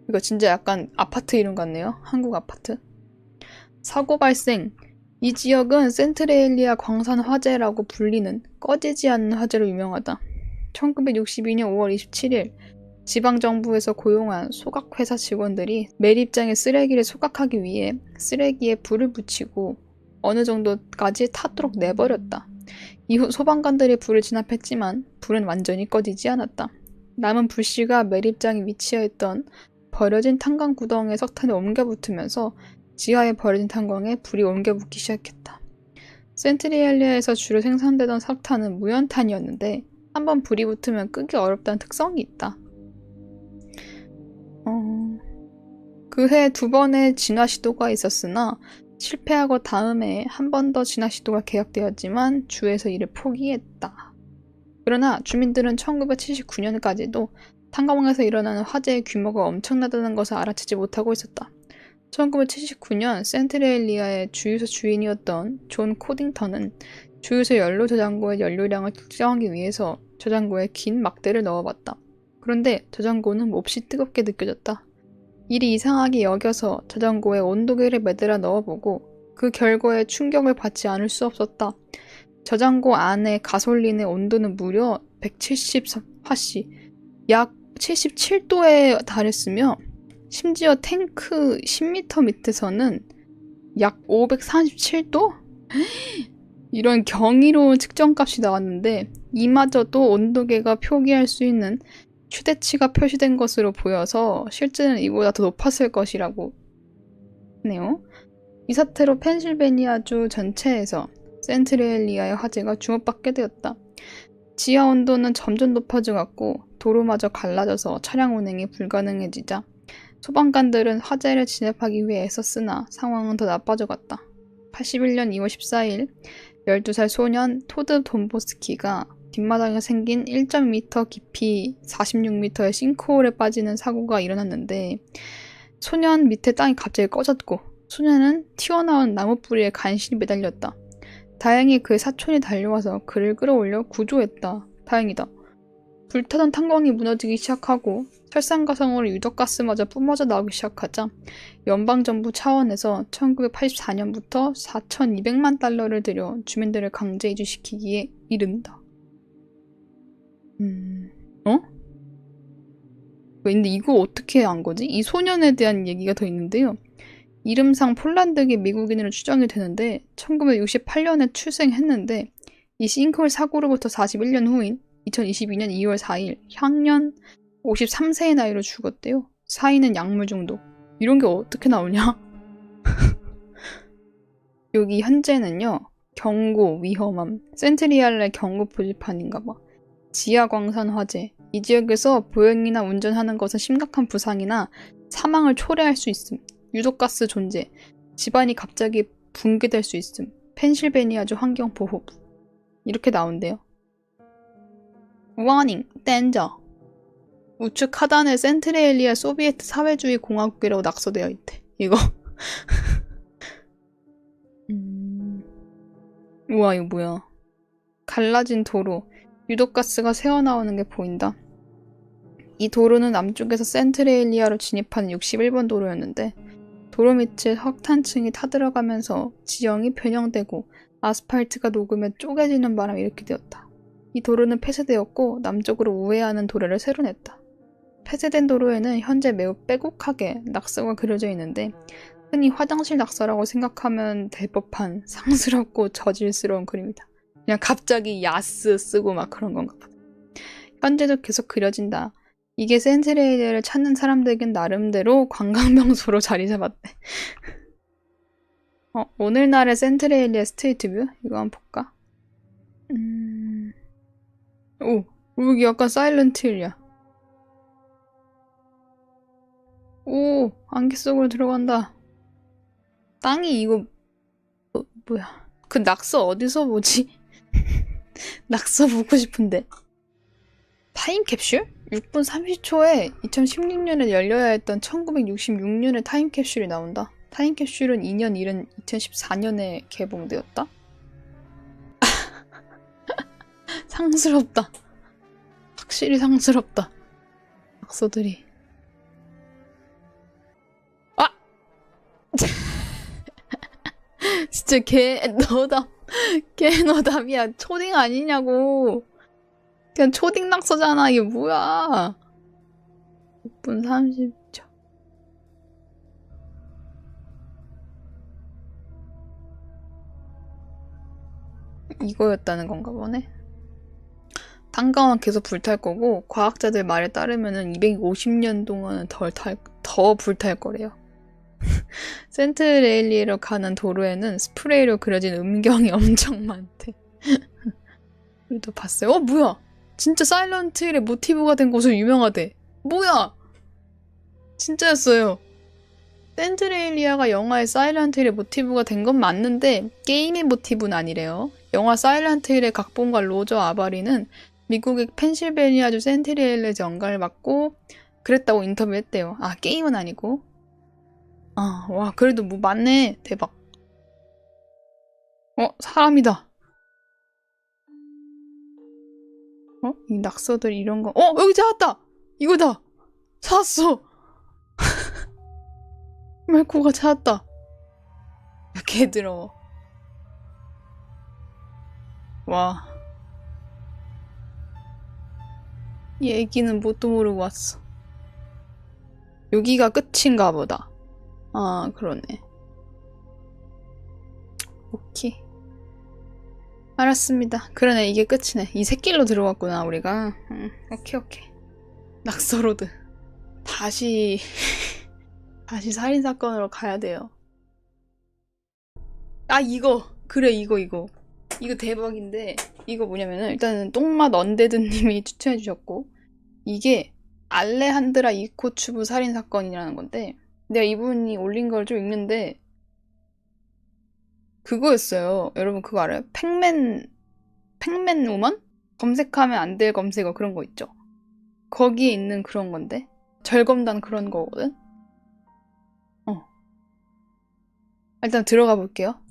이거 진짜 약간 아파트 이름 같네요. 한국 아파트. 사고 발생. 이 지역은 센트레일리아 광산 화재라고 불리는 꺼지지 않는 화재로 유명하다. 1962년 5월 27일 지방정부에서 고용한 소각회사 직원들이 매립장에 쓰레기를 소각하기 위해 쓰레기에 불을 붙이고 어느 정도까지 타도록 내버렸다. 이후 소방관들이 불을 진압했지만 불은 완전히 꺼지지 않았다. 남은 불씨가 매립장에 위치해 있던 버려진 탄광 구덩이에 석탄이 옮겨 붙으면서 지하에 버려진 탄광에 불이 옮겨 붙기 시작했다. 센트레일리아에서 주로 생산되던 석탄은 무연탄이었는데 한번 불이 붙으면 끄기 어렵다는 특성이 있다. 그해 2번의 진화 시도가 있었으나 실패하고 다음 해에 한 번 더 진화 시도가 계약되었지만 주에서 이를 포기했다. 그러나 주민들은 1979년까지도 탄광에서 일어나는 화재의 규모가 엄청나다는 것을 알아채지 못하고 있었다. 1979년 센트레일리아의 주유소 주인이었던 존 코딩턴은 주유소 연료 저장고의 연료량을 측정하기 위해서 저장고에 긴 막대를 넣어봤다. 그런데 저장고는 몹시 뜨겁게 느껴졌다. 일이 이상하게 여겨서 저장고에 온도계를 매달아 넣어보고 그 결과에 충격을 받지 않을 수 없었다. 저장고 안에 가솔린의 온도는 무려 170화씨, 약 77도에 달했으며 심지어 탱크 10m 밑에서는 약 537도? 이런 경이로운 측정값이 나왔는데 이마저도 온도계가 표기할 수 있는 최대치가 표시된 것으로 보여서 실제는 이보다 더 높았을 것이라고 하네요. 이 사태로 펜실베니아주 전체에서 센트레일리아의 화재가 주목받게 되었다. 지하 온도는 점점 높아져갔고 도로마저 갈라져서 차량 운행이 불가능해지자 소방관들은 화재를 진압하기 위해 애썼으나 상황은 더 나빠져갔다. 81년 2월 14일 12살 소년 토드 돈보스키가 뒷마당에 생긴 1.2m 깊이 46m의 싱크홀에 빠지는 사고가 일어났는데 소년 밑에 땅이 갑자기 꺼졌고 소년은 튀어나온 나무 뿌리에 간신히 매달렸다. 다행히 그의 사촌이 달려와서 그를 끌어올려 구조했다. 다행이다. 불타던 탄광이 무너지기 시작하고 설상가상으로 유독가스마저 뿜어져 나오기 시작하자 연방정부 차원에서 1984년부터 4,200만 달러를 들여 주민들을 강제 이주시키기에 이른다. 근데 이거 어떻게 한 거지? 이 소년에 대한 얘기가 더 있는데요. 이름상 폴란드계 미국인으로 추정이 되는데 1968년에 출생했는데 이 싱크홀 사고로부터 41년 후인 2022년 2월 4일 향년 53세의 나이로 죽었대요. 사인은 약물 중독. 이런 게 어떻게 나오냐? 여기 현재는요. 경고, 위험함, 센트리알레 경고 표지판인가봐. 지하 광산 화재. 이 지역에서 보행이나 운전하는 것은 심각한 부상이나 사망을 초래할 수 있음. 유독가스 존재. 집안이 갑자기 붕괴될 수 있음. 펜실베니아주 환경보호부. 이렇게 나온대요. Warning, danger. 우측 하단에 센트레일리아 소비에트 사회주의 공화국이라고 낙서되어 있대. 이거. 우와, 이거 뭐야. 갈라진 도로. 유독가스가 새어나오는 게 보인다. 이 도로는 남쪽에서 센트레일리아로 진입하는 61번 도로였는데 도로 밑에 석탄층이 타들어가면서 지형이 변형되고 아스팔트가 녹으며 쪼개지는 바람에 이렇게 되었다. 이 도로는 폐쇄되었고 남쪽으로 우회하는 도로를 새로 냈다. 폐쇄된 도로에는 현재 매우 빼곡하게 낙서가 그려져 있는데 흔히 화장실 낙서라고 생각하면 될 법한 상스럽고 저질스러운 그림이다. 그냥 갑자기 야스 쓰고 막 그런 건가 보다. 현재도 계속 그려진다. 이게 센트레일리아를 찾는 사람들에겐 나름대로 관광명소로 자리 잡았대. 오늘날의 센트레일리아 스트리트 뷰? 이거 한번 볼까? 오, 여기 약간 사일런트 힐이야. 오, 안개 속으로 들어간다. 땅이 이거 뭐야? 그 낙서 어디서 보지? 낙서 보고 싶은데. 타임캡슐? 6분 30초에 2016년에 열려야 했던 1966년의 타임캡슐이 나온다. 타임캡슐은 2년 이른 2014년에 개봉되었다. 상스럽다. 확실히 상스럽다. 낙서들이. 아! 진짜 너답이야. 초딩 아니냐고. 그냥 초딩 낙서잖아. 이게 뭐야. 6분 30초. 이거였다는 건가 보네. 탄광은 계속 불탈 거고, 과학자들 말에 따르면은 250년 동안은 더 불탈 거래요. 센트레일리로 가는 도로에는 스프레이로 그려진 음경이 엄청 많대. 우리도 봤어요. 뭐야? 진짜 사일런트 힐의 모티브가 된 곳으로 유명하대. 뭐야? 진짜였어요. 센트레일리아가 영화의 사일런트 힐의 모티브가 된 건 맞는데 게임의 모티브는 아니래요. 영화 사일런트 힐의 각본가 로저 아바리는 미국의 펜실베니아주 센트레일리아에서 연가를 맡고 그랬다고 인터뷰했대요. 아, 게임은 아니고. 아, 와, 그래도 뭐 맞네. 대박. 사람이다. 이 낙서들 이런 거. 여기 찾았다! 이거다! 찾았어! 말코가 찾았다. 개더러워. 와. 얘기는 뭣도 모르고 왔어. 여기가 끝인가 보다. 아, 그러네. 오케이. 알았습니다. 그러네, 이게 끝이네. 이 새길로 들어갔구나, 우리가. 오케이. 낙서로드. 다시 살인사건으로 가야 돼요. 아, 이거. 그래, 이거. 이거 대박인데, 이거 뭐냐면은, 일단은 똥맛 언데드님이 추천해주셨고, 이게 알레한드라 이코추브 살인사건이라는 건데, 내가 이분이 올린 걸 좀 읽는데, 그거였어요. 여러분 그거 알아요? 팩맨 우먼? 검색하면 안 될 검색어 그런 거 있죠? 거기에 있는 그런 건데? 절검단 그런 거거든? 일단 들어가 볼게요.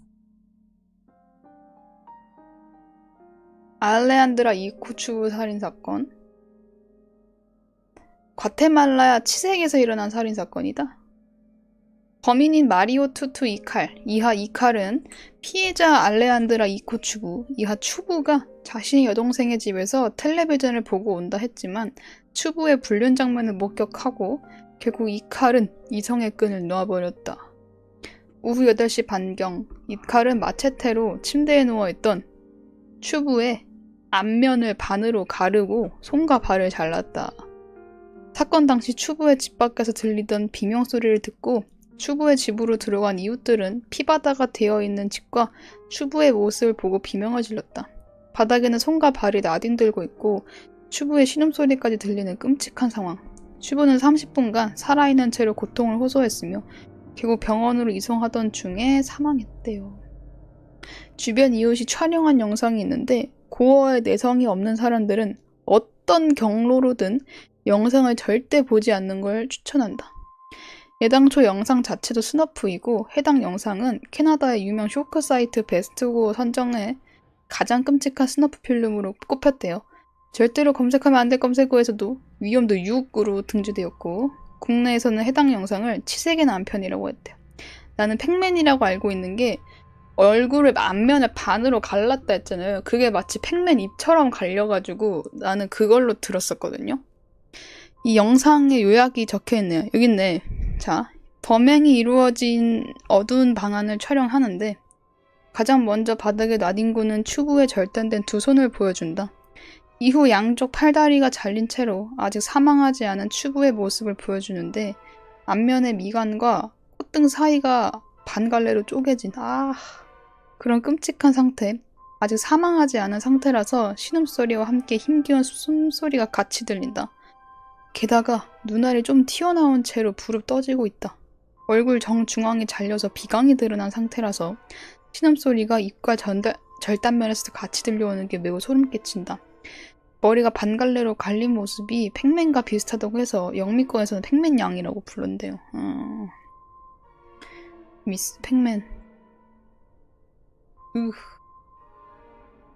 알레한드라 이코추브 살인사건. 과테말라 치색에서 일어난 살인사건이다. 범인인 마리오 투투 이칼, 이하 이칼은 피해자 알레한드라 이코추부, 이하 추부가 자신의 여동생의 집에서 텔레비전을 보고 온다 했지만 추부의 불륜 장면을 목격하고 결국 이칼은 이성의 끈을 놓아버렸다. 오후 8시 반경, 이칼은 마체테로 침대에 누워있던 추부의 앞면을 반으로 가르고 손과 발을 잘랐다. 사건 당시 추부의 집 밖에서 들리던 비명소리를 듣고 추부의 집으로 들어간 이웃들은 피바다가 되어있는 집과 추부의 모습을 보고 비명을 질렀다. 바닥에는 손과 발이 나뒹들고 있고 추부의 신음소리까지 들리는 끔찍한 상황. 추부는 30분간 살아있는 채로 고통을 호소했으며 결국 병원으로 이송하던 중에 사망했대요. 주변 이웃이 촬영한 영상이 있는데 고어에 내성이 없는 사람들은 어떤 경로로든 영상을 절대 보지 않는 걸 추천한다. 애당초 영상 자체도 스너프이고 해당 영상은 캐나다의 유명 쇼크 사이트 베스트고 선정에 가장 끔찍한 스너프 필름으로 꼽혔대요. 절대로 검색하면 안 될 검색어에서도 위험도 6으로 등재되었고 국내에서는 해당 영상을 치색의 남편이라고 했대요. 나는 팩맨이라고 알고 있는 게 얼굴을 앞면을 반으로 갈랐다 했잖아요. 그게 마치 팩맨 입처럼 갈려가지고 나는 그걸로 들었었거든요. 이 영상에 요약이 적혀있네요. 여기 있네. 자, 범행이 이루어진 어두운 방안을 촬영하는데 가장 먼저 바닥에 나뒹구는 추부의 절단된 두 손을 보여준다. 이후 양쪽 팔다리가 잘린 채로 아직 사망하지 않은 추부의 모습을 보여주는데 앞면의 미간과 콧등 사이가 반갈래로 쪼개진 그런 끔찍한 상태. 아직 사망하지 않은 상태라서 신음소리와 함께 힘겨운 숨소리가 같이 들린다. 게다가 눈알이 좀 튀어나온 채로 부릅 떠지고 있다. 얼굴 정중앙이 잘려서 비강이 드러난 상태라서 신음소리가 입과 절단면에서도 같이 들려오는 게 매우 소름 끼친다. 머리가 반갈래로 갈린 모습이 팩맨과 비슷하다고 해서 영미권에서는 팩맨 양이라고 부른대요. 미스 팩맨.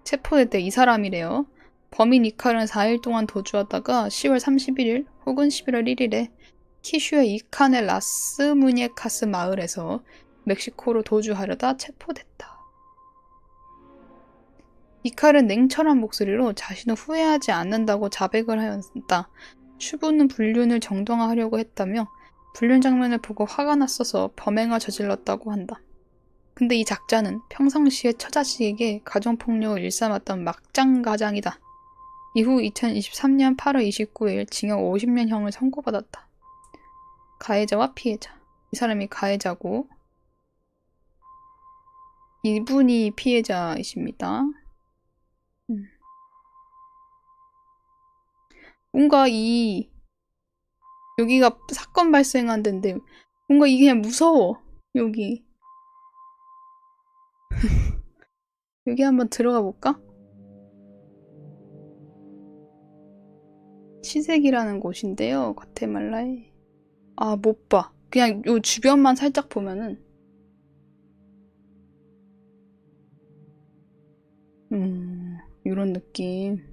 체포될 때 이 사람이래요. 범인 이칼은 4일 동안 도주하다가 10월 31일 혹은 11월 1일에 키슈의 이칸의 라스 무니에카스 마을에서 멕시코로 도주하려다 체포됐다. 이칼은 냉철한 목소리로 자신은 후회하지 않는다고 자백을 하였다. 슈브는 불륜을 정당화하려고 했다며 불륜 장면을 보고 화가 났어서 범행을 저질렀다고 한다. 근데 이 작자는 평상시에 처자식에게 가정폭력을 일삼았던 막장가장이다. 이후 2023년 8월 29일 징역 50년형을 선고받았다. 가해자와 피해자. 이 사람이 가해자고 이분이 피해자이십니다. 뭔가 여기가 사건 발생한 데인데 뭔가 이게 그냥 무서워. 여기 여기 한번 들어가 볼까? 시색이라는 곳인데요. 과테말라에. 아, 못 봐. 그냥 요 주변만 살짝 보면은 이런 느낌.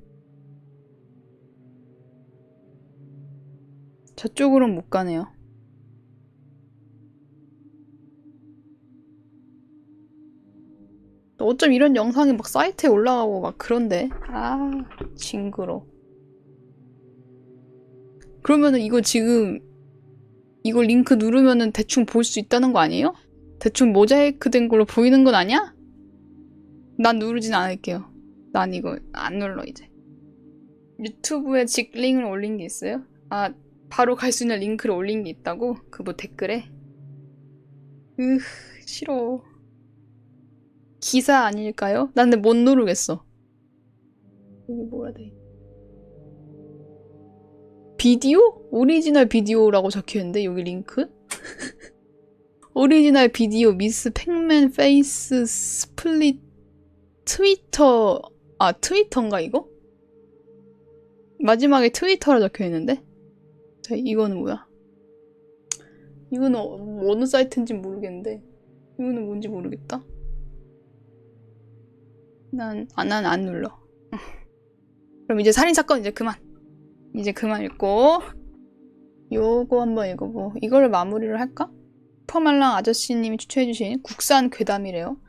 저쪽으로는 못 가네요. 어쩜 이런 영상이 막 사이트에 올라가고 막 그런데. 아, 징그러. 그러면은 이거 지금 이거 링크 누르면은 대충 볼 수 있다는 거 아니에요? 대충 모자이크 된 걸로 보이는 건 아니야? 난 누르진 않을게요. 난 이거 안 눌러 이제. 유튜브에 직링을 올린 게 있어요? 아, 바로 갈 수 있는 링크를 올린 게 있다고? 그 뭐 댓글에? 싫어. 기사 아닐까요? 난 근데 못 누르겠어. 여기 뭐라 돼? 비디오? 오리지널 비디오라고 적혀있는데 여기 링크? 오리지널 비디오 미스 팩맨 페이스 스플릿 트위터. 아, 트위터인가 이거? 마지막에 트위터라 적혀있는데? 자, 이거는 뭐야? 이거는 어느 사이트인지 모르겠는데 이거는 뭔지 모르겠다. 난 안 눌러. 그럼 이제 살인사건 이제 그만 읽고 요거 한번 읽어보. 이거를 마무리를 할까? 슈퍼말랑 아저씨님이 추천해주신 국산 괴담이래요.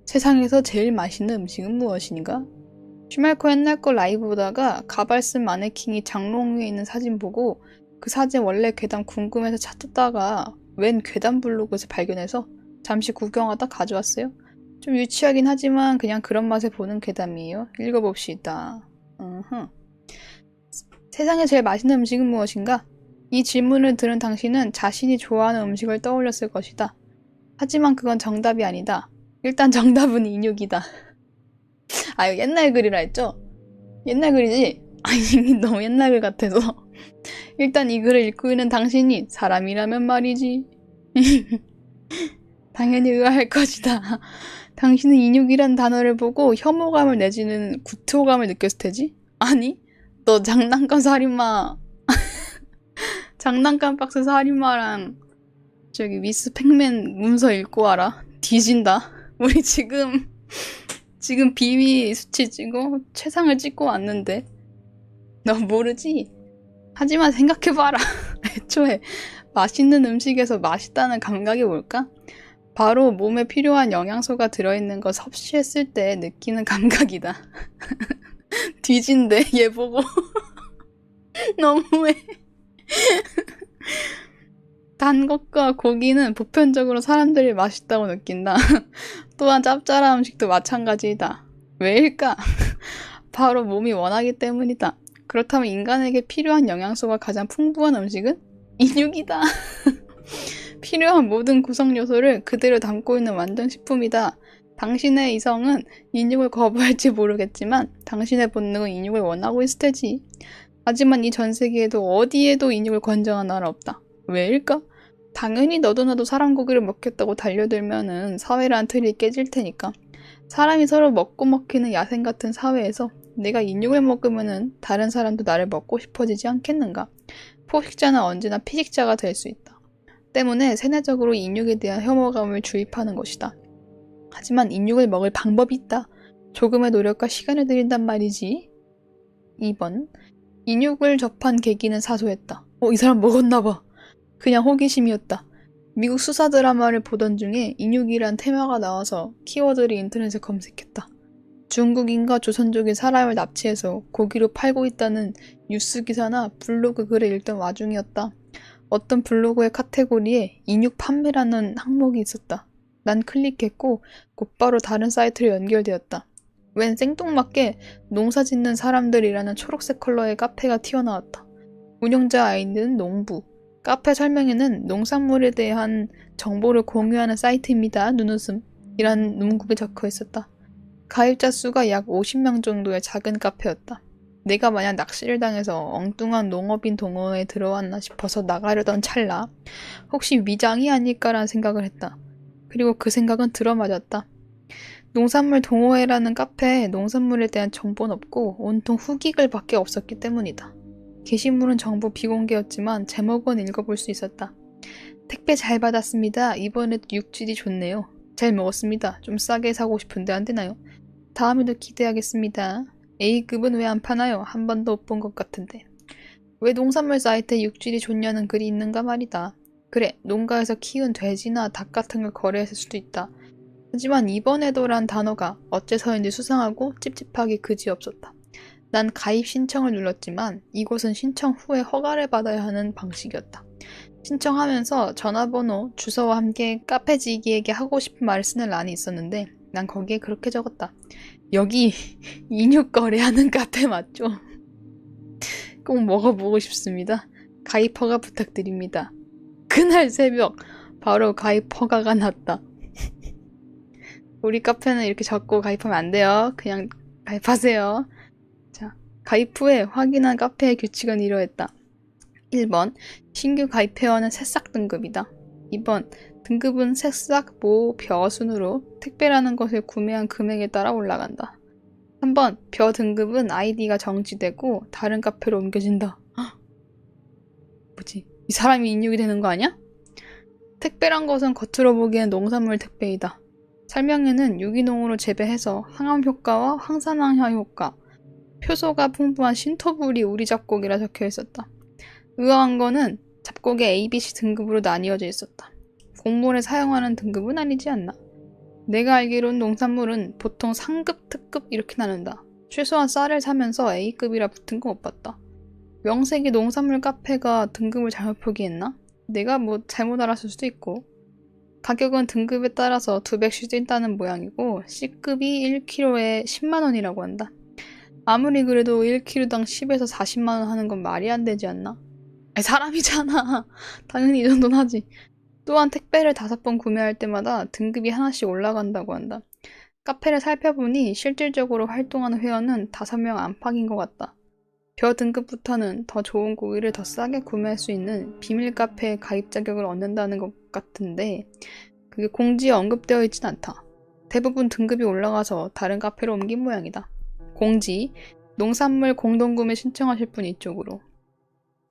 세상에서 제일 맛있는 음식은 무엇인가? 슈말코 옛날 거 라이브 보다가 가발 쓴 마네킹이 장롱 위에 있는 사진 보고 그 사진 원래 괴담 궁금해서 찾다가 웬 괴담 블로그에서 발견해서 잠시 구경하다 가져왔어요. 좀 유치하긴 하지만 그냥 그런 맛에 보는 괴담이에요. 읽어봅시다. 세상에 제일 맛있는 음식은 무엇인가? 이 질문을 들은 당신은 자신이 좋아하는 음식을 떠올렸을 것이다. 하지만 그건 정답이 아니다. 일단 정답은 인육이다. 아, 이거 옛날 글이라 했죠? 옛날 글이지? 아니, 너무 옛날 글 같아서. 일단 이 글을 읽고 있는 당신이 사람이라면 말이지. 당연히 의아할 것이다. 당신은 인육이란 단어를 보고 혐오감을 내지는 구토감을 느꼈을 테지? 아니, 너 장난감 살인마 장난감 박스 살인마랑 저기 미스 팩맨 문서 읽고 와라. 뒤진다. 우리 지금 비위 수치 찍고 최상을 찍고 왔는데 너 모르지? 하지만 생각해봐라. 애초에 맛있는 음식에서 맛있다는 감각이 뭘까? 바로 몸에 필요한 영양소가 들어있는 거 섭취했을 때 느끼는 감각이다. 뒤진대 얘 보고. 너무해. 단 것과 고기는 보편적으로 사람들이 맛있다고 느낀다. 또한 짭짤한 음식도 마찬가지이다. 왜일까? 바로 몸이 원하기 때문이다. 그렇다면 인간에게 필요한 영양소가 가장 풍부한 음식은? 인육이다. 필요한 모든 구성 요소를 그대로 담고 있는 완전 식품이다. 당신의 이성은 인육을 거부할지 모르겠지만 당신의 본능은 인육을 원하고 있을 테지. 하지만 이 전 세계에도 어디에도 인육을 권장하는 나라 없다. 왜일까? 당연히 너도 나도 사람 고기를 먹겠다고 달려들면은 사회라는 틀이 깨질 테니까. 사람이 서로 먹고 먹히는 야생 같은 사회에서 내가 인육을 먹으면은 다른 사람도 나를 먹고 싶어지지 않겠는가? 포식자는 언제나 피식자가 될 수 있다. 때문에 세뇌적으로 인육에 대한 혐오감을 주입하는 것이다. 하지만 인육을 먹을 방법이 있다. 조금의 노력과 시간을 들인단 말이지. 2번. 인육을 접한 계기는 사소했다. 이 사람 먹었나봐. 그냥 호기심이었다. 미국 수사 드라마를 보던 중에 인육이란 테마가 나와서 키워드를 인터넷에 검색했다. 중국인과 조선족이 사람을 납치해서 고기로 팔고 있다는 뉴스 기사나 블로그 글을 읽던 와중이었다. 어떤 블로그의 카테고리에 인육 판매라는 항목이 있었다. 난 클릭했고 곧바로 다른 사이트로 연결되었다. 웬 생뚱맞게 농사 짓는 사람들이라는 초록색 컬러의 카페가 튀어나왔다. 운영자 아이디는 농부. 카페 설명에는 농산물에 대한 정보를 공유하는 사이트입니다. 눈웃음. 이란 문구가 적혀 있었다. 가입자 수가 약 50명 정도의 작은 카페였다. 내가 만약 낚시를 당해서 엉뚱한 농업인 동호회에 들어왔나 싶어서 나가려던 찰나 혹시 위장이 아닐까라는 생각을 했다. 그리고 그 생각은 들어맞았다. 농산물 동호회라는 카페에 농산물에 대한 정보는 없고 온통 후기글밖에 없었기 때문이다. 게시물은 정보 비공개였지만 제목은 읽어볼 수 있었다. 택배 잘 받았습니다. 이번에도 육질이 좋네요. 잘 먹었습니다. 좀 싸게 사고 싶은데 안 되나요? 다음에도 기대하겠습니다. A급은 왜 안 파나요? 한 번도 못 본 것 같은데. 왜 농산물 사이트에 육질이 좋냐는 글이 있는가 말이다. 그래, 농가에서 키운 돼지나 닭 같은 걸 거래했을 수도 있다. 하지만 이번에도란 단어가 어째서인지 수상하고 찝찝하기 그지없었다. 난 가입 신청을 눌렀지만 이곳은 신청 후에 허가를 받아야 하는 방식이었다. 신청하면서 전화번호, 주소와 함께 카페지기에게 하고 싶은 말을 쓰는 란이 있었는데 난 거기에 그렇게 적었다. 여기 인육 거래하는 카페 맞죠? 꼭 먹어보고 싶습니다. 가입 허가 부탁드립니다. 그날 새벽 바로 가입 허가가 났다. 우리 카페는 이렇게 적고 가입하면 안 돼요. 그냥 가입하세요. 자, 가입 후에 확인한 카페의 규칙은 이러했다. 1번, 신규 가입 회원은 새싹 등급이다. 2번, 등급은 새싹, 모, 벼 순으로 택배라는 것을 구매한 금액에 따라 올라간다. 3번, 벼 등급은 아이디가 정지되고 다른 카페로 옮겨진다. 헉! 뭐지? 이 사람이 인육이 되는 거 아니야? 택배란 것은 겉으로 보기엔 농산물 택배이다. 설명에는 유기농으로 재배해서 항암 효과와 항산화효 효과, 효소가 풍부한 신토부리 우리 잡곡이라 적혀 있었다. 의아한 거는 잡곡의 A, B, C 등급으로 나뉘어져 있었다. 곡물에 사용하는 등급은 아니지 않나? 내가 알기론 농산물은 보통 상급, 특급 이렇게 나눈다. 최소한 쌀을 사면서 A급이라 붙은 거 못 봤다. 명색이 농산물 카페가 등급을 잘못 표기했나? 내가 잘못 알았을 수도 있고. 가격은 등급에 따라서 2배씩 뛴다는 모양이고 C급이 1kg에 10만원이라고 한다. 아무리 그래도 1kg당 10에서 40만원 하는 건 말이 안 되지 않나? 아니, 사람이잖아. 당연히 이 정도는 하지. 또한 택배를 5번 구매할 때마다 등급이 하나씩 올라간다고 한다. 카페를 살펴보니 실질적으로 활동하는 회원은 5명 안팎인 것 같다. 벼 등급부터는 더 좋은 고기를 더 싸게 구매할 수 있는 비밀 카페에 가입 자격을 얻는다는 것 같은데 그게 공지에 언급되어 있진 않다. 대부분 등급이 올라가서 다른 카페로 옮긴 모양이다. 공지, 농산물 공동구매 신청하실 분 이쪽으로.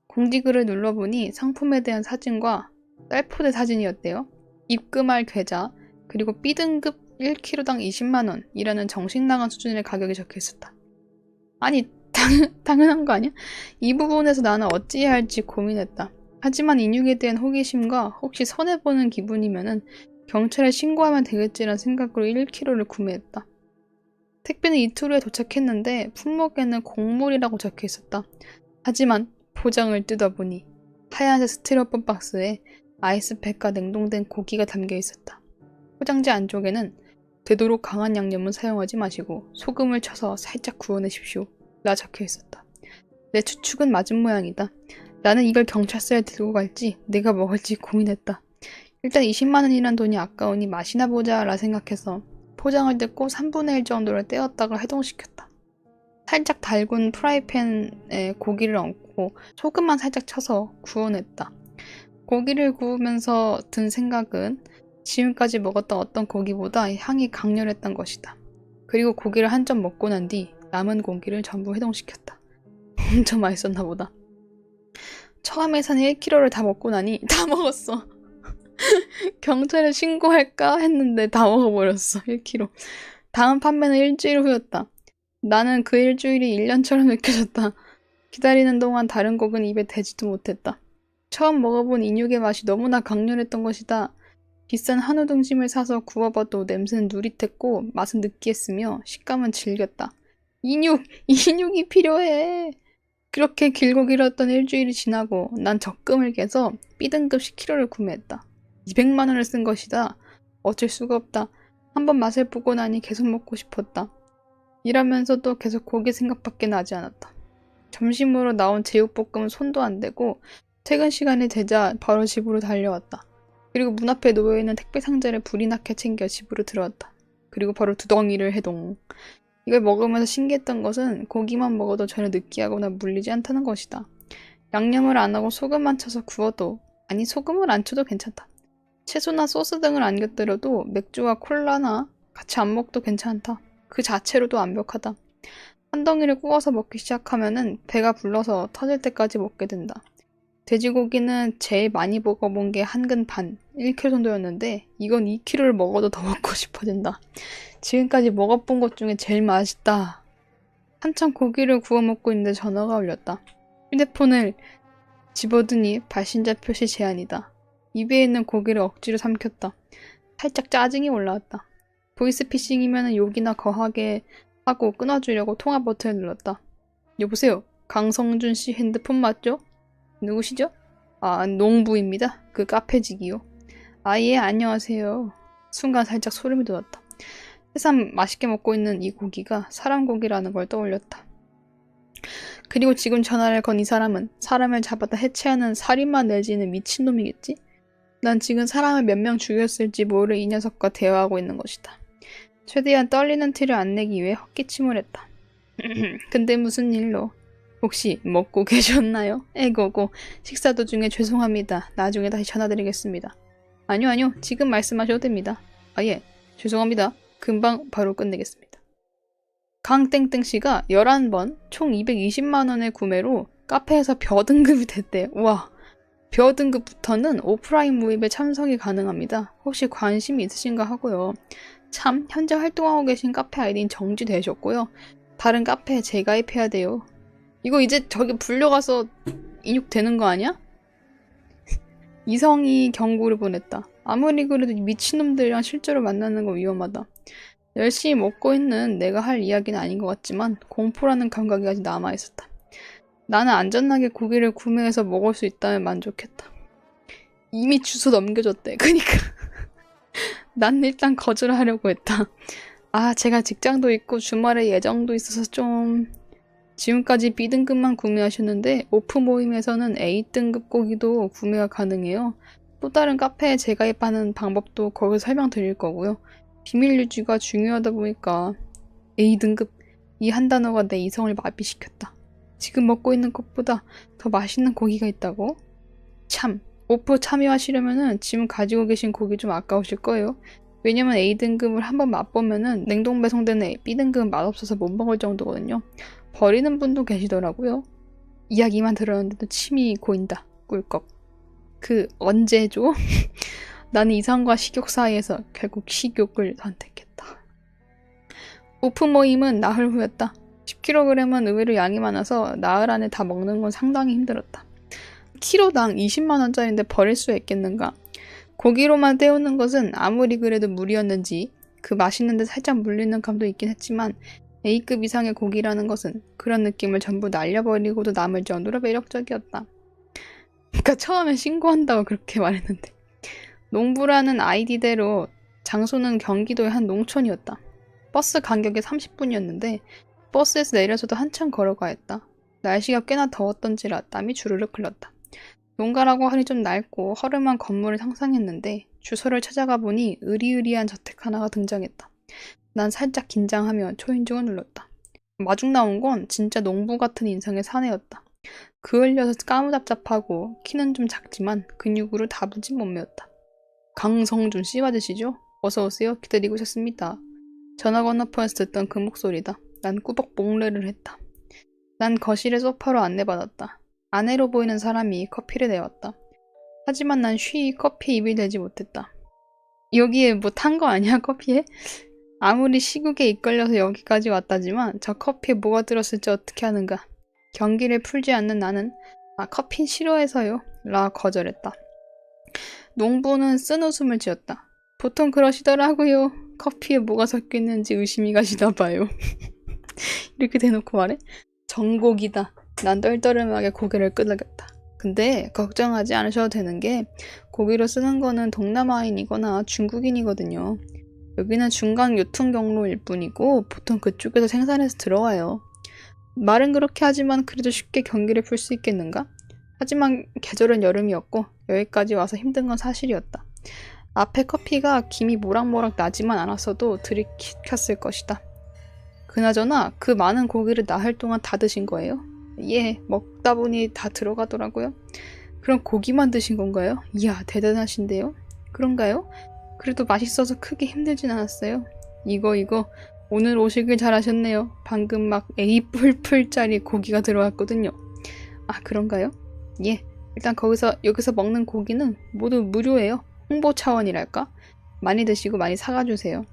공지글을 눌러보니 상품에 대한 사진과 쌀포대 사진이었대요. 입금할 계좌, 그리고 B등급 1kg당 20만원이라는 정식 나간 수준의 가격이 적혀있었다. 아니, 당연한 거 아니야? 이 부분에서 나는 어찌해야 할지 고민했다. 하지만 인육에 대한 호기심과 혹시 손해보는 기분이면은 경찰에 신고하면 되겠지라는 생각으로 1kg를 구매했다. 택배는 이틀 후에 도착했는데 품목에는 곡물이라고 적혀있었다. 하지만 포장을 뜯어보니 하얀색 스티로폼 박스에 아이스팩과 냉동된 고기가 담겨있었다. 포장지 안쪽에는 되도록 강한 양념은 사용하지 마시고 소금을 쳐서 살짝 구워내십시오. 라 적혀있었다. 내 추측은 맞은 모양이다. 나는 이걸 경찰서에 들고 갈지 내가 먹을지 고민했다. 일단 20만원이란 돈이 아까우니 맛이나 보자 라 생각해서 포장을 뜯고 3분의 1 정도를 떼었다가 해동시켰다. 살짝 달군 프라이팬에 고기를 얹고 소금만 살짝 쳐서 구워냈다. 고기를 구우면서 든 생각은 지금까지 먹었던 어떤 고기보다 향이 강렬했던 것이다. 그리고 고기를 한 점 먹고 난 뒤 남은 고기를 전부 해동시켰다. 엄청 맛있었나 보다. 처음에 산 1kg를 다 먹고 나니 다 먹었어. 경찰에 신고할까 했는데 다 먹어버렸어. 1kg. 다음 판매는 일주일 후였다. 나는 그 일주일이 1년처럼 느껴졌다. 기다리는 동안 다른 곡은 입에 대지도 못했다. 처음 먹어본 인육의 맛이 너무나 강렬했던 것이다. 비싼 한우 등심을 사서 구워봐도 냄새는 누릿했고 맛은 느끼했으며 식감은 질겼다. 인육이 필요해. 그렇게 길고 길었던 일주일이 지나고 난 적금을 깨서 B등급 10kg를 구매했다. 200만 원을 쓴 것이다. 어쩔 수가 없다. 한번 맛을 보고 나니 계속 먹고 싶었다. 일하면서도 계속 고기 생각밖에 나지 않았다. 점심으로 나온 제육볶음은 손도 안 대고 퇴근 시간이 되자 바로 집으로 달려왔다. 그리고 문 앞에 놓여있는 택배 상자를 불이 나게 챙겨 집으로 들어왔다. 그리고 바로 두덩이를 해동. 이걸 먹으면서 신기했던 것은 고기만 먹어도 전혀 느끼하거나 물리지 않다는 것이다. 양념을 안 하고 소금만 쳐서 구워도, 아니 소금을 안 쳐도 괜찮다. 채소나 소스 등을 안 곁들여도 맥주와 콜라나 같이 안 먹어도 괜찮다. 그 자체로도 완벽하다. 한 덩이를 구워서 먹기 시작하면은 배가 불러서 터질 때까지 먹게 된다. 돼지고기는 제일 많이 먹어본 게 한 근 반, 1kg 정도였는데 이건 2kg를 먹어도 더 먹고 싶어진다. 지금까지 먹어본 것 중에 제일 맛있다. 한참 고기를 구워 먹고 있는데 전화가 울렸다. 휴대폰을 집어드니 발신자 표시 제한이다. 입에 있는 고기를 억지로 삼켰다. 살짝 짜증이 올라왔다. 보이스피싱이면 욕이나 거하게 하고 끊어주려고 통화 버튼을 눌렀다. 여보세요? 강성준 씨 핸드폰 맞죠? 누구시죠? 아, 농부입니다. 그 카페직이요. 아, 예, 안녕하세요. 순간 살짝 소름이 돋았다. 세상 맛있게 먹고 있는 이 고기가 사람 고기라는 걸 떠올렸다. 그리고 지금 전화를 건 이 사람은 사람을 잡아다 해체하는 살인마 내지는 미친놈이겠지? 난 지금 사람을 몇 명 죽였을지 모를 이 녀석과 대화하고 있는 것이다. 최대한 떨리는 티를 안 내기 위해 헛기침을 했다. 근데 무슨 일로? 혹시 먹고 계셨나요? 에고고, 식사 도중에 죄송합니다. 나중에 다시 전화드리겠습니다. 아니요. 지금 말씀하셔도 됩니다. 아, 예. 죄송합니다. 금방 바로 끝내겠습니다. 강땡땡씨가 11번 총 220만 원의 구매로 카페에서 벼 등급이 됐대. 우와. 벼 등급부터는 오프라인 모임에 참석이 가능합니다. 혹시 관심 있으신가 하고요. 참, 현재 활동하고 계신 카페 아이디는 정지되셨고요. 다른 카페에 재가입해야 돼요. 이거 이제 저기 불려가서 인육되는 거 아니야? 이성이 경고를 보냈다. 아무리 그래도 미친놈들이랑 실제로 만나는 거 위험하다. 열심히 먹고 있는 내가 할 이야기는 아닌 것 같지만 공포라는 감각이 아직 남아있었다. 나는 안전하게 고기를 구매해서 먹을 수 있다면 만족했다. 이미 주소 넘겨줬대. 그니까 난 일단 거절하려고 했다. 아, 제가 직장도 있고 주말에 예정도 있어서 좀... 지금까지 B등급만 구매하셨는데 오프 모임에서는 A등급 고기도 구매가 가능해요. 또 다른 카페에 재가입하는 방법도 거기서 설명드릴 거고요. 비밀 유지가 중요하다 보니까 A등급, 이 한 단어가 내 이성을 마비시켰다. 지금 먹고 있는 것보다 더 맛있는 고기가 있다고? 참, 오프 참여하시려면은 지금 가지고 계신 고기 좀 아까우실 거예요. 왜냐면 A등급을 한번 맛보면은 냉동 배송되는 B등급은 맛없어서 못 먹을 정도거든요. 버리는 분도 계시더라고요. 이야기만 들었는데도 침이 고인다. 꿀꺽. 언제 줘? 나는 이성과 식욕 사이에서 결국 식욕을 선택했다. 오프 모임은 나흘 후였다. 10kg은 의외로 양이 많아서 나흘 안에 다 먹는 건 상당히 힘들었다. 키로당 20만원짜리인데 버릴 수 있겠는가? 고기로만 때우는 것은 아무리 그래도 무리였는지 그 맛있는데 살짝 물리는 감도 있긴 했지만 A급 이상의 고기라는 것은 그런 느낌을 전부 날려버리고도 남을 정도로 매력적이었다. 그러니까 처음에 신고한다고 그렇게 말했는데 농부라는 아이디대로 장소는 경기도의 한 농촌이었다. 버스 간격이 30분이었는데 버스에서 내려서도 한참 걸어가야 했다. 날씨가 꽤나 더웠던지라 땀이 주르륵 흘렀다. 농가라고 하니 좀 낡고 허름한 건물을 상상했는데 주소를 찾아가 보니 으리으리한 저택 하나가 등장했다. 난 살짝 긴장하며 초인종을 눌렀다. 마중 나온 건 진짜 농부 같은 인상의 사내였다. 그을려서 까무잡잡하고 키는 좀 작지만 근육으로 다부진 몸매였다. 강성준 씨 맞으시죠? 어서오세요. 기다리고 있었습니다. 전화 건너편에서 듣던 그 목소리다. 난 꾸벅 목례를 했다. 난 거실에 소파로 안내받았다. 아내로 보이는 사람이 커피를 내왔다. 하지만 난 쉬이 커피에 입이 대지 못했다. 여기에 뭐 탄 거 아니야, 커피에? 아무리 시국에 이끌려서 여기까지 왔다지만 저 커피에 뭐가 들었을지 어떻게 하는가. 경기를 풀지 않는 나는 커피 싫어해서요 라 거절했다. 농부는 쓴 웃음을 지었다. 보통 그러시더라고요. 커피에 뭐가 섞여 있는지 의심이 가시나 봐요. 이렇게 대놓고 말해? 정곡이다. 난 떨떠름하게 고개를 끄덕였다. 근데 걱정하지 않으셔도 되는 게 고기로 쓰는 거는 동남아인이거나 중국인이거든요. 여기는 중간 유통 경로일 뿐이고 보통 그쪽에서 생산해서 들어와요. 말은 그렇게 하지만 그래도 쉽게 경기를 풀 수 있겠는가? 하지만 계절은 여름이었고 여기까지 와서 힘든 건 사실이었다. 앞에 커피가 김이 모락모락 나지만 않았어도 들이켰을 것이다. 그나저나 그 많은 고기를 나흘 동안 다 드신 거예요? 예, 먹다 보니 다 들어가더라고요. 그럼 고기만 드신 건가요? 이야, 대단하신데요? 그런가요? 그래도 맛있어서 크게 힘들진 않았어요. 이거 오늘 오시길 잘하셨네요. 방금 막 A++짜리 고기가 들어왔거든요. 아, 그런가요? 예, 일단 여기서 먹는 고기는 모두 무료예요. 홍보 차원이랄까? 많이 드시고 많이 사가주세요.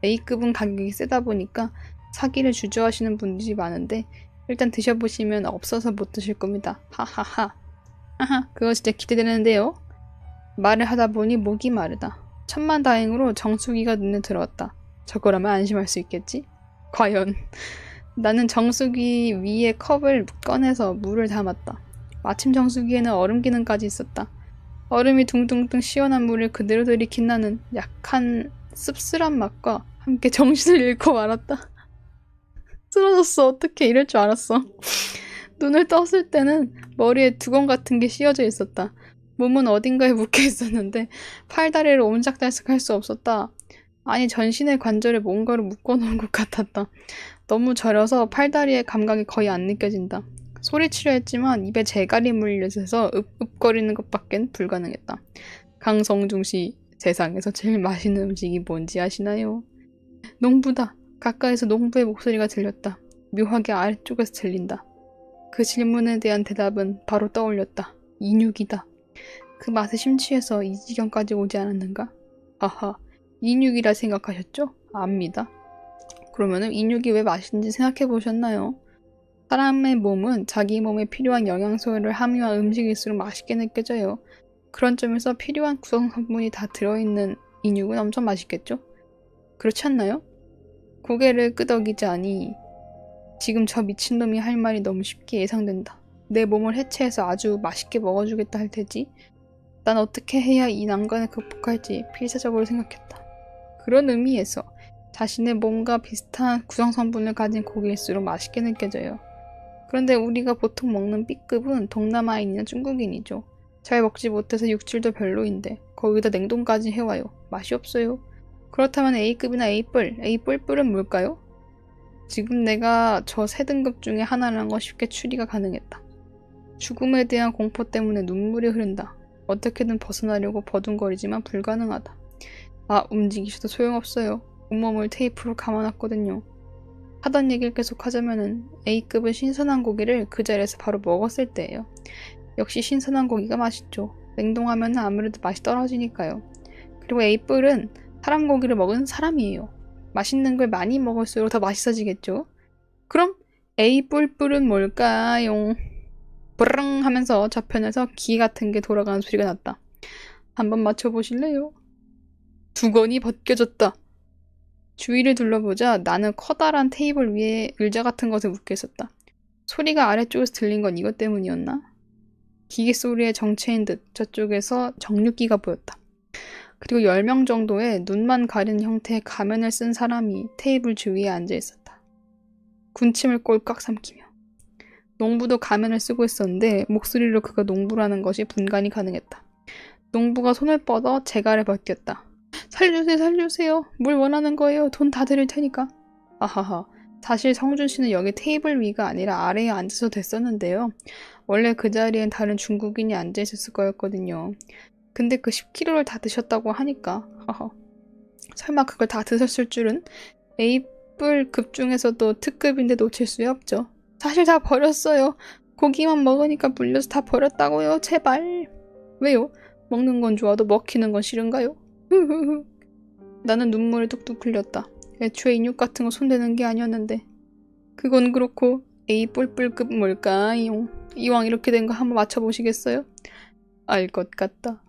A급은 가격이 세다 보니까 사기를 주저하시는 분들이 많은데 일단 드셔보시면 없어서 못 드실 겁니다. 하하하. 하하, 그거 진짜 기대되는데요? 말을 하다 보니 목이 마르다. 천만다행으로 정수기가 눈에 들어왔다. 저거라면 안심할 수 있겠지? 과연. 나는 정수기 위에 컵을 꺼내서 물을 담았다. 마침 정수기에는 얼음 기능까지 있었다. 얼음이 둥둥둥 시원한 물을 그대로 들이킨 나는 약한 씁쓸한 맛과 함께 정신을 잃고 말았다. 쓰러졌어. 어떻게 이럴 줄 알았어. 눈을 떴을 때는 머리에 두건 같은 게 씌어져 있었다. 몸은 어딘가에 묶여 있었는데 팔다리를 옴짝달싹할 수 없었다. 아니 전신의 관절에 뭔가를 묶어놓은 것 같았다. 너무 저려서 팔다리의 감각이 거의 안 느껴진다. 소리치려 했지만 입에 재갈이 물려서 읍읍거리는 것밖엔 불가능했다. 강성중 씨, 세상에서 제일 맛있는 음식이 뭔지 아시나요? 농부다. 가까이서 농부의 목소리가 들렸다. 묘하게 아래쪽에서 들린다. 그 질문에 대한 대답은 바로 떠올렸다. 인육이다. 그 맛에 심취해서 이 지경까지 오지 않았는가? 하하, 인육이라 생각하셨죠? 압니다. 그러면은 인육이 왜 맛있는지 생각해 보셨나요? 사람의 몸은 자기 몸에 필요한 영양소를 함유한 음식일수록 맛있게 느껴져요. 그런 점에서 필요한 구성 성분이 다 들어있는 인육은 엄청 맛있겠죠? 그렇지 않나요? 고개를 끄덕이자니 지금 저 미친놈이 할 말이 너무 쉽게 예상된다. 내 몸을 해체해서 아주 맛있게 먹어주겠다 할 테지. 난 어떻게 해야 이 난관을 극복할지 필사적으로 생각했다. 그런 의미에서 자신의 몸과 비슷한 구성성분을 가진 고기일수록 맛있게 느껴져요. 그런데 우리가 보통 먹는 B급은 동남아인이나 중국인이죠. 잘 먹지 못해서 육질도 별로인데 거기다 냉동까지 해와요. 맛이 없어요. 그렇다면 A급이나 A+은 뭘까요? 지금 내가 저 세 등급 중에 하나라는 건 쉽게 추리가 가능했다. 죽음에 대한 공포 때문에 눈물이 흐른다. 어떻게든 벗어나려고 버둥거리지만 불가능하다. 움직이셔도 소용없어요. 온몸을 테이프로 감아놨거든요. 하던 얘기를 계속하자면은 A급은 신선한 고기를 그 자리에서 바로 먹었을 때예요. 역시 신선한 고기가 맛있죠. 냉동하면 아무래도 맛이 떨어지니까요. 그리고 A뿔은 사람 고기를 먹은 사람이에요. 맛있는 걸 많이 먹을수록 더 맛있어지겠죠? 그럼 A뿔뿔은 뭘까요? 브릉 하면서 저편에서 기 같은 게 돌아가는 소리가 났다. 한번 맞춰보실래요? 두건이 벗겨졌다. 주위를 둘러보자 나는 커다란 테이블 위에 의자 같은 것에 묶여 있었다. 소리가 아래쪽에서 들린 건 이것 때문이었나? 기계 소리의 정체인 듯 저쪽에서 정육기가 보였다. 그리고 10명 정도의 눈만 가린 형태의 가면을 쓴 사람이 테이블 주위에 앉아 있었다. 군침을 꼴깍 삼키며. 농부도 가면을 쓰고 있었는데 목소리로 그가 농부라는 것이 분간이 가능했다. 농부가 손을 뻗어 재갈을 벗겼다. 살려주세요, 살려주세요. 뭘 원하는 거예요? 돈 다 드릴 테니까. 아하하. 사실 성준 씨는 여기 테이블 위가 아니라 아래에 앉아서 됐었는데요. 원래 그 자리엔 다른 중국인이 앉아 있었을 거였거든요. 근데 그 10kg를 다 드셨다고 하니까 설마 그걸 다 드셨을 줄은. A뿔급 중에서도 특급인데 놓칠 수 없죠. 사실 다 버렸어요. 고기만 먹으니까 물려서 다 버렸다고요. 제발. 왜요? 먹는 건 좋아도 먹히는 건 싫은가요? 나는 눈물이 뚝뚝 흘렸다. 애초에 인육 같은 거 손대는 게 아니었는데. 그건 그렇고 A 뿔뿔급 뭘까요? 이왕 이렇게 된 거 한번 맞춰보시겠어요? 알 것 같다.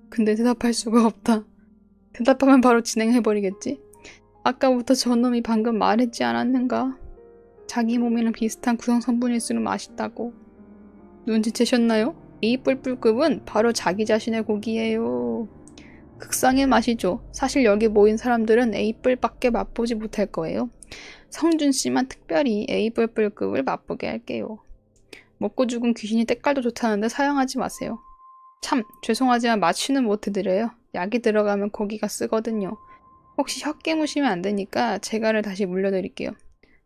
근데 대답할 수가 없다. 대답하면 바로 진행해버리겠지? 아까부터 저놈이 방금 말했지 않았는가? 자기 몸이랑 비슷한 구성 성분일수록 맛있다고. 눈치채셨나요? A 뿔뿔급은 바로 자기 자신의 고기예요. 극상의 맛이죠. 사실 여기 모인 사람들은 A뿔밖에 맛보지 못할 거예요. 성준 씨만 특별히 A뿔뿔급을 맛보게 할게요. 먹고 죽은 귀신이 때깔도 좋다는데 사용하지 마세요. 참, 죄송하지만 마취는 못 해드려요. 약이 들어가면 고기가 쓰거든요. 혹시 혀 깨무시면 안 되니까 제가를 다시 물려드릴게요.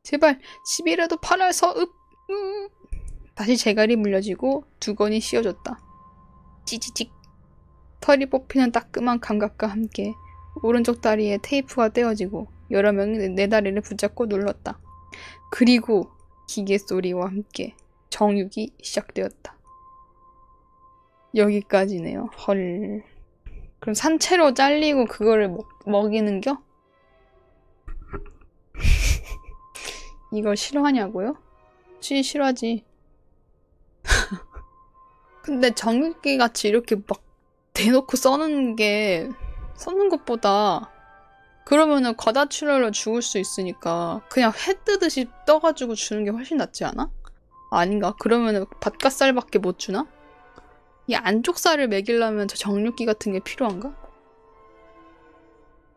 제발 10이라도 팔아서 다시 제갈이 물려지고 두건이 씌워졌다. 찌찌직. 털이 뽑히는 따끔한 감각과 함께 오른쪽 다리에 테이프가 떼어지고 여러 명이 내 다리를 붙잡고 눌렀다. 그리고 기계 소리와 함께 정육이 시작되었다. 여기까지네요. 헐. 그럼 산채로 잘리고 그거를 먹이는겨? 이걸 싫어하냐고요? 싫어하지. 근데 정육기 같이 이렇게 막 대놓고 써는 것보다 그러면은 과다출혈로 죽을 수 있으니까 그냥 회 뜨듯이 떠가지고 주는 게 훨씬 낫지 않아? 아닌가? 그러면은 밭갓살밖에 못 주나? 이 안쪽 살을 먹이려면 저 정육기 같은 게 필요한가?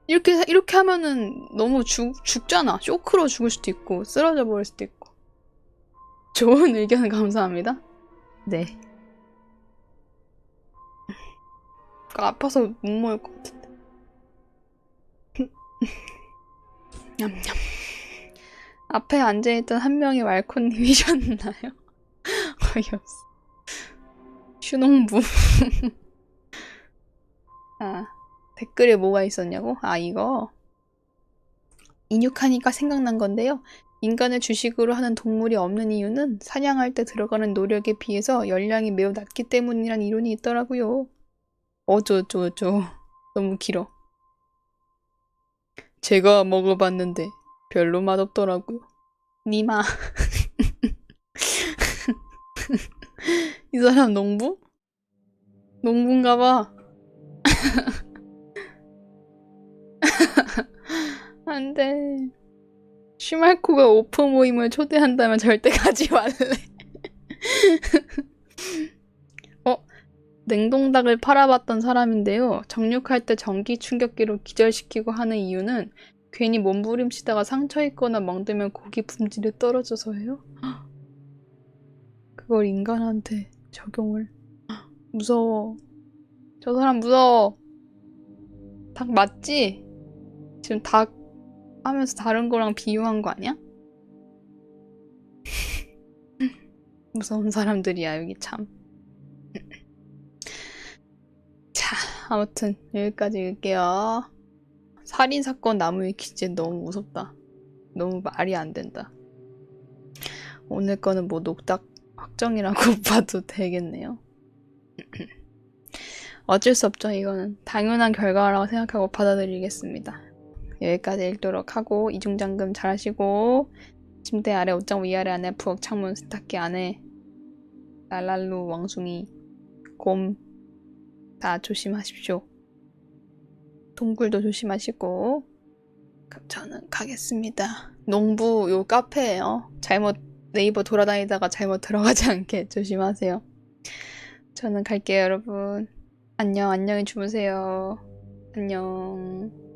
이렇게 하면은 너무 죽잖아. 쇼크로 죽을 수도 있고 쓰러져 버릴 수도 있고. 좋은 의견 감사합니다. 네. 아파서 못 먹을 것 같은데. 냠냠. 앞에 앉아있던 한 명이 왈코님이셨나요? 어이없어. 휴농부. 아, 댓글에 뭐가 있었냐고? 아, 이거. 인육하니까 생각난 건데요. 인간을 주식으로 하는 동물이 없는 이유는 사냥할 때 들어가는 노력에 비해서 열량이 매우 낮기 때문이란 이론이 있더라고요. 어쩌. 너무 길어. 제가 먹어봤는데 별로 맛없더라고요. 니마. 이 사람 농부? 농부인가봐. 안 돼. 쉬말코가 오프 모임을 초대한다면 절대 가지 말래. 냉동닭을 팔아봤던 사람인데요. 정육할 때 전기 충격기로 기절시키고 하는 이유는 괜히 몸부림치다가 상처 입거나 멍들면 고기 품질이 떨어져서예요. 그걸 인간한테 적용을. 무서워. 저 사람 무서워. 닭 맞지? 지금 닭 하면서 다른 거랑 비유한 거 아니야? 무서운 사람들이야 여기 참. 자, 아무튼 여기까지 읽을게요. 살인사건 나무위키 진짜 너무 무섭다. 너무 말이 안 된다. 오늘 거는 뭐 녹닥 확정이라고 봐도 되겠네요. 어쩔 수 없죠. 이거는 당연한 결과라고 생각하고 받아들이겠습니다. 여기까지 읽도록 하고 이중잠금 잘 하시고 침대 아래 옷장 위아래 안에 부엌 창문 세탁기 안에 랄랄루 왕숭이 곰 다 조심하십시오. 동굴도 조심하시고 그럼 저는 가겠습니다. 농부 요 카페예요. 잘못 네이버 돌아다니다가 잘못 들어가지 않게 조심하세요. 저는 갈게요 여러분. 안녕 안녕히 주무세요. 안녕.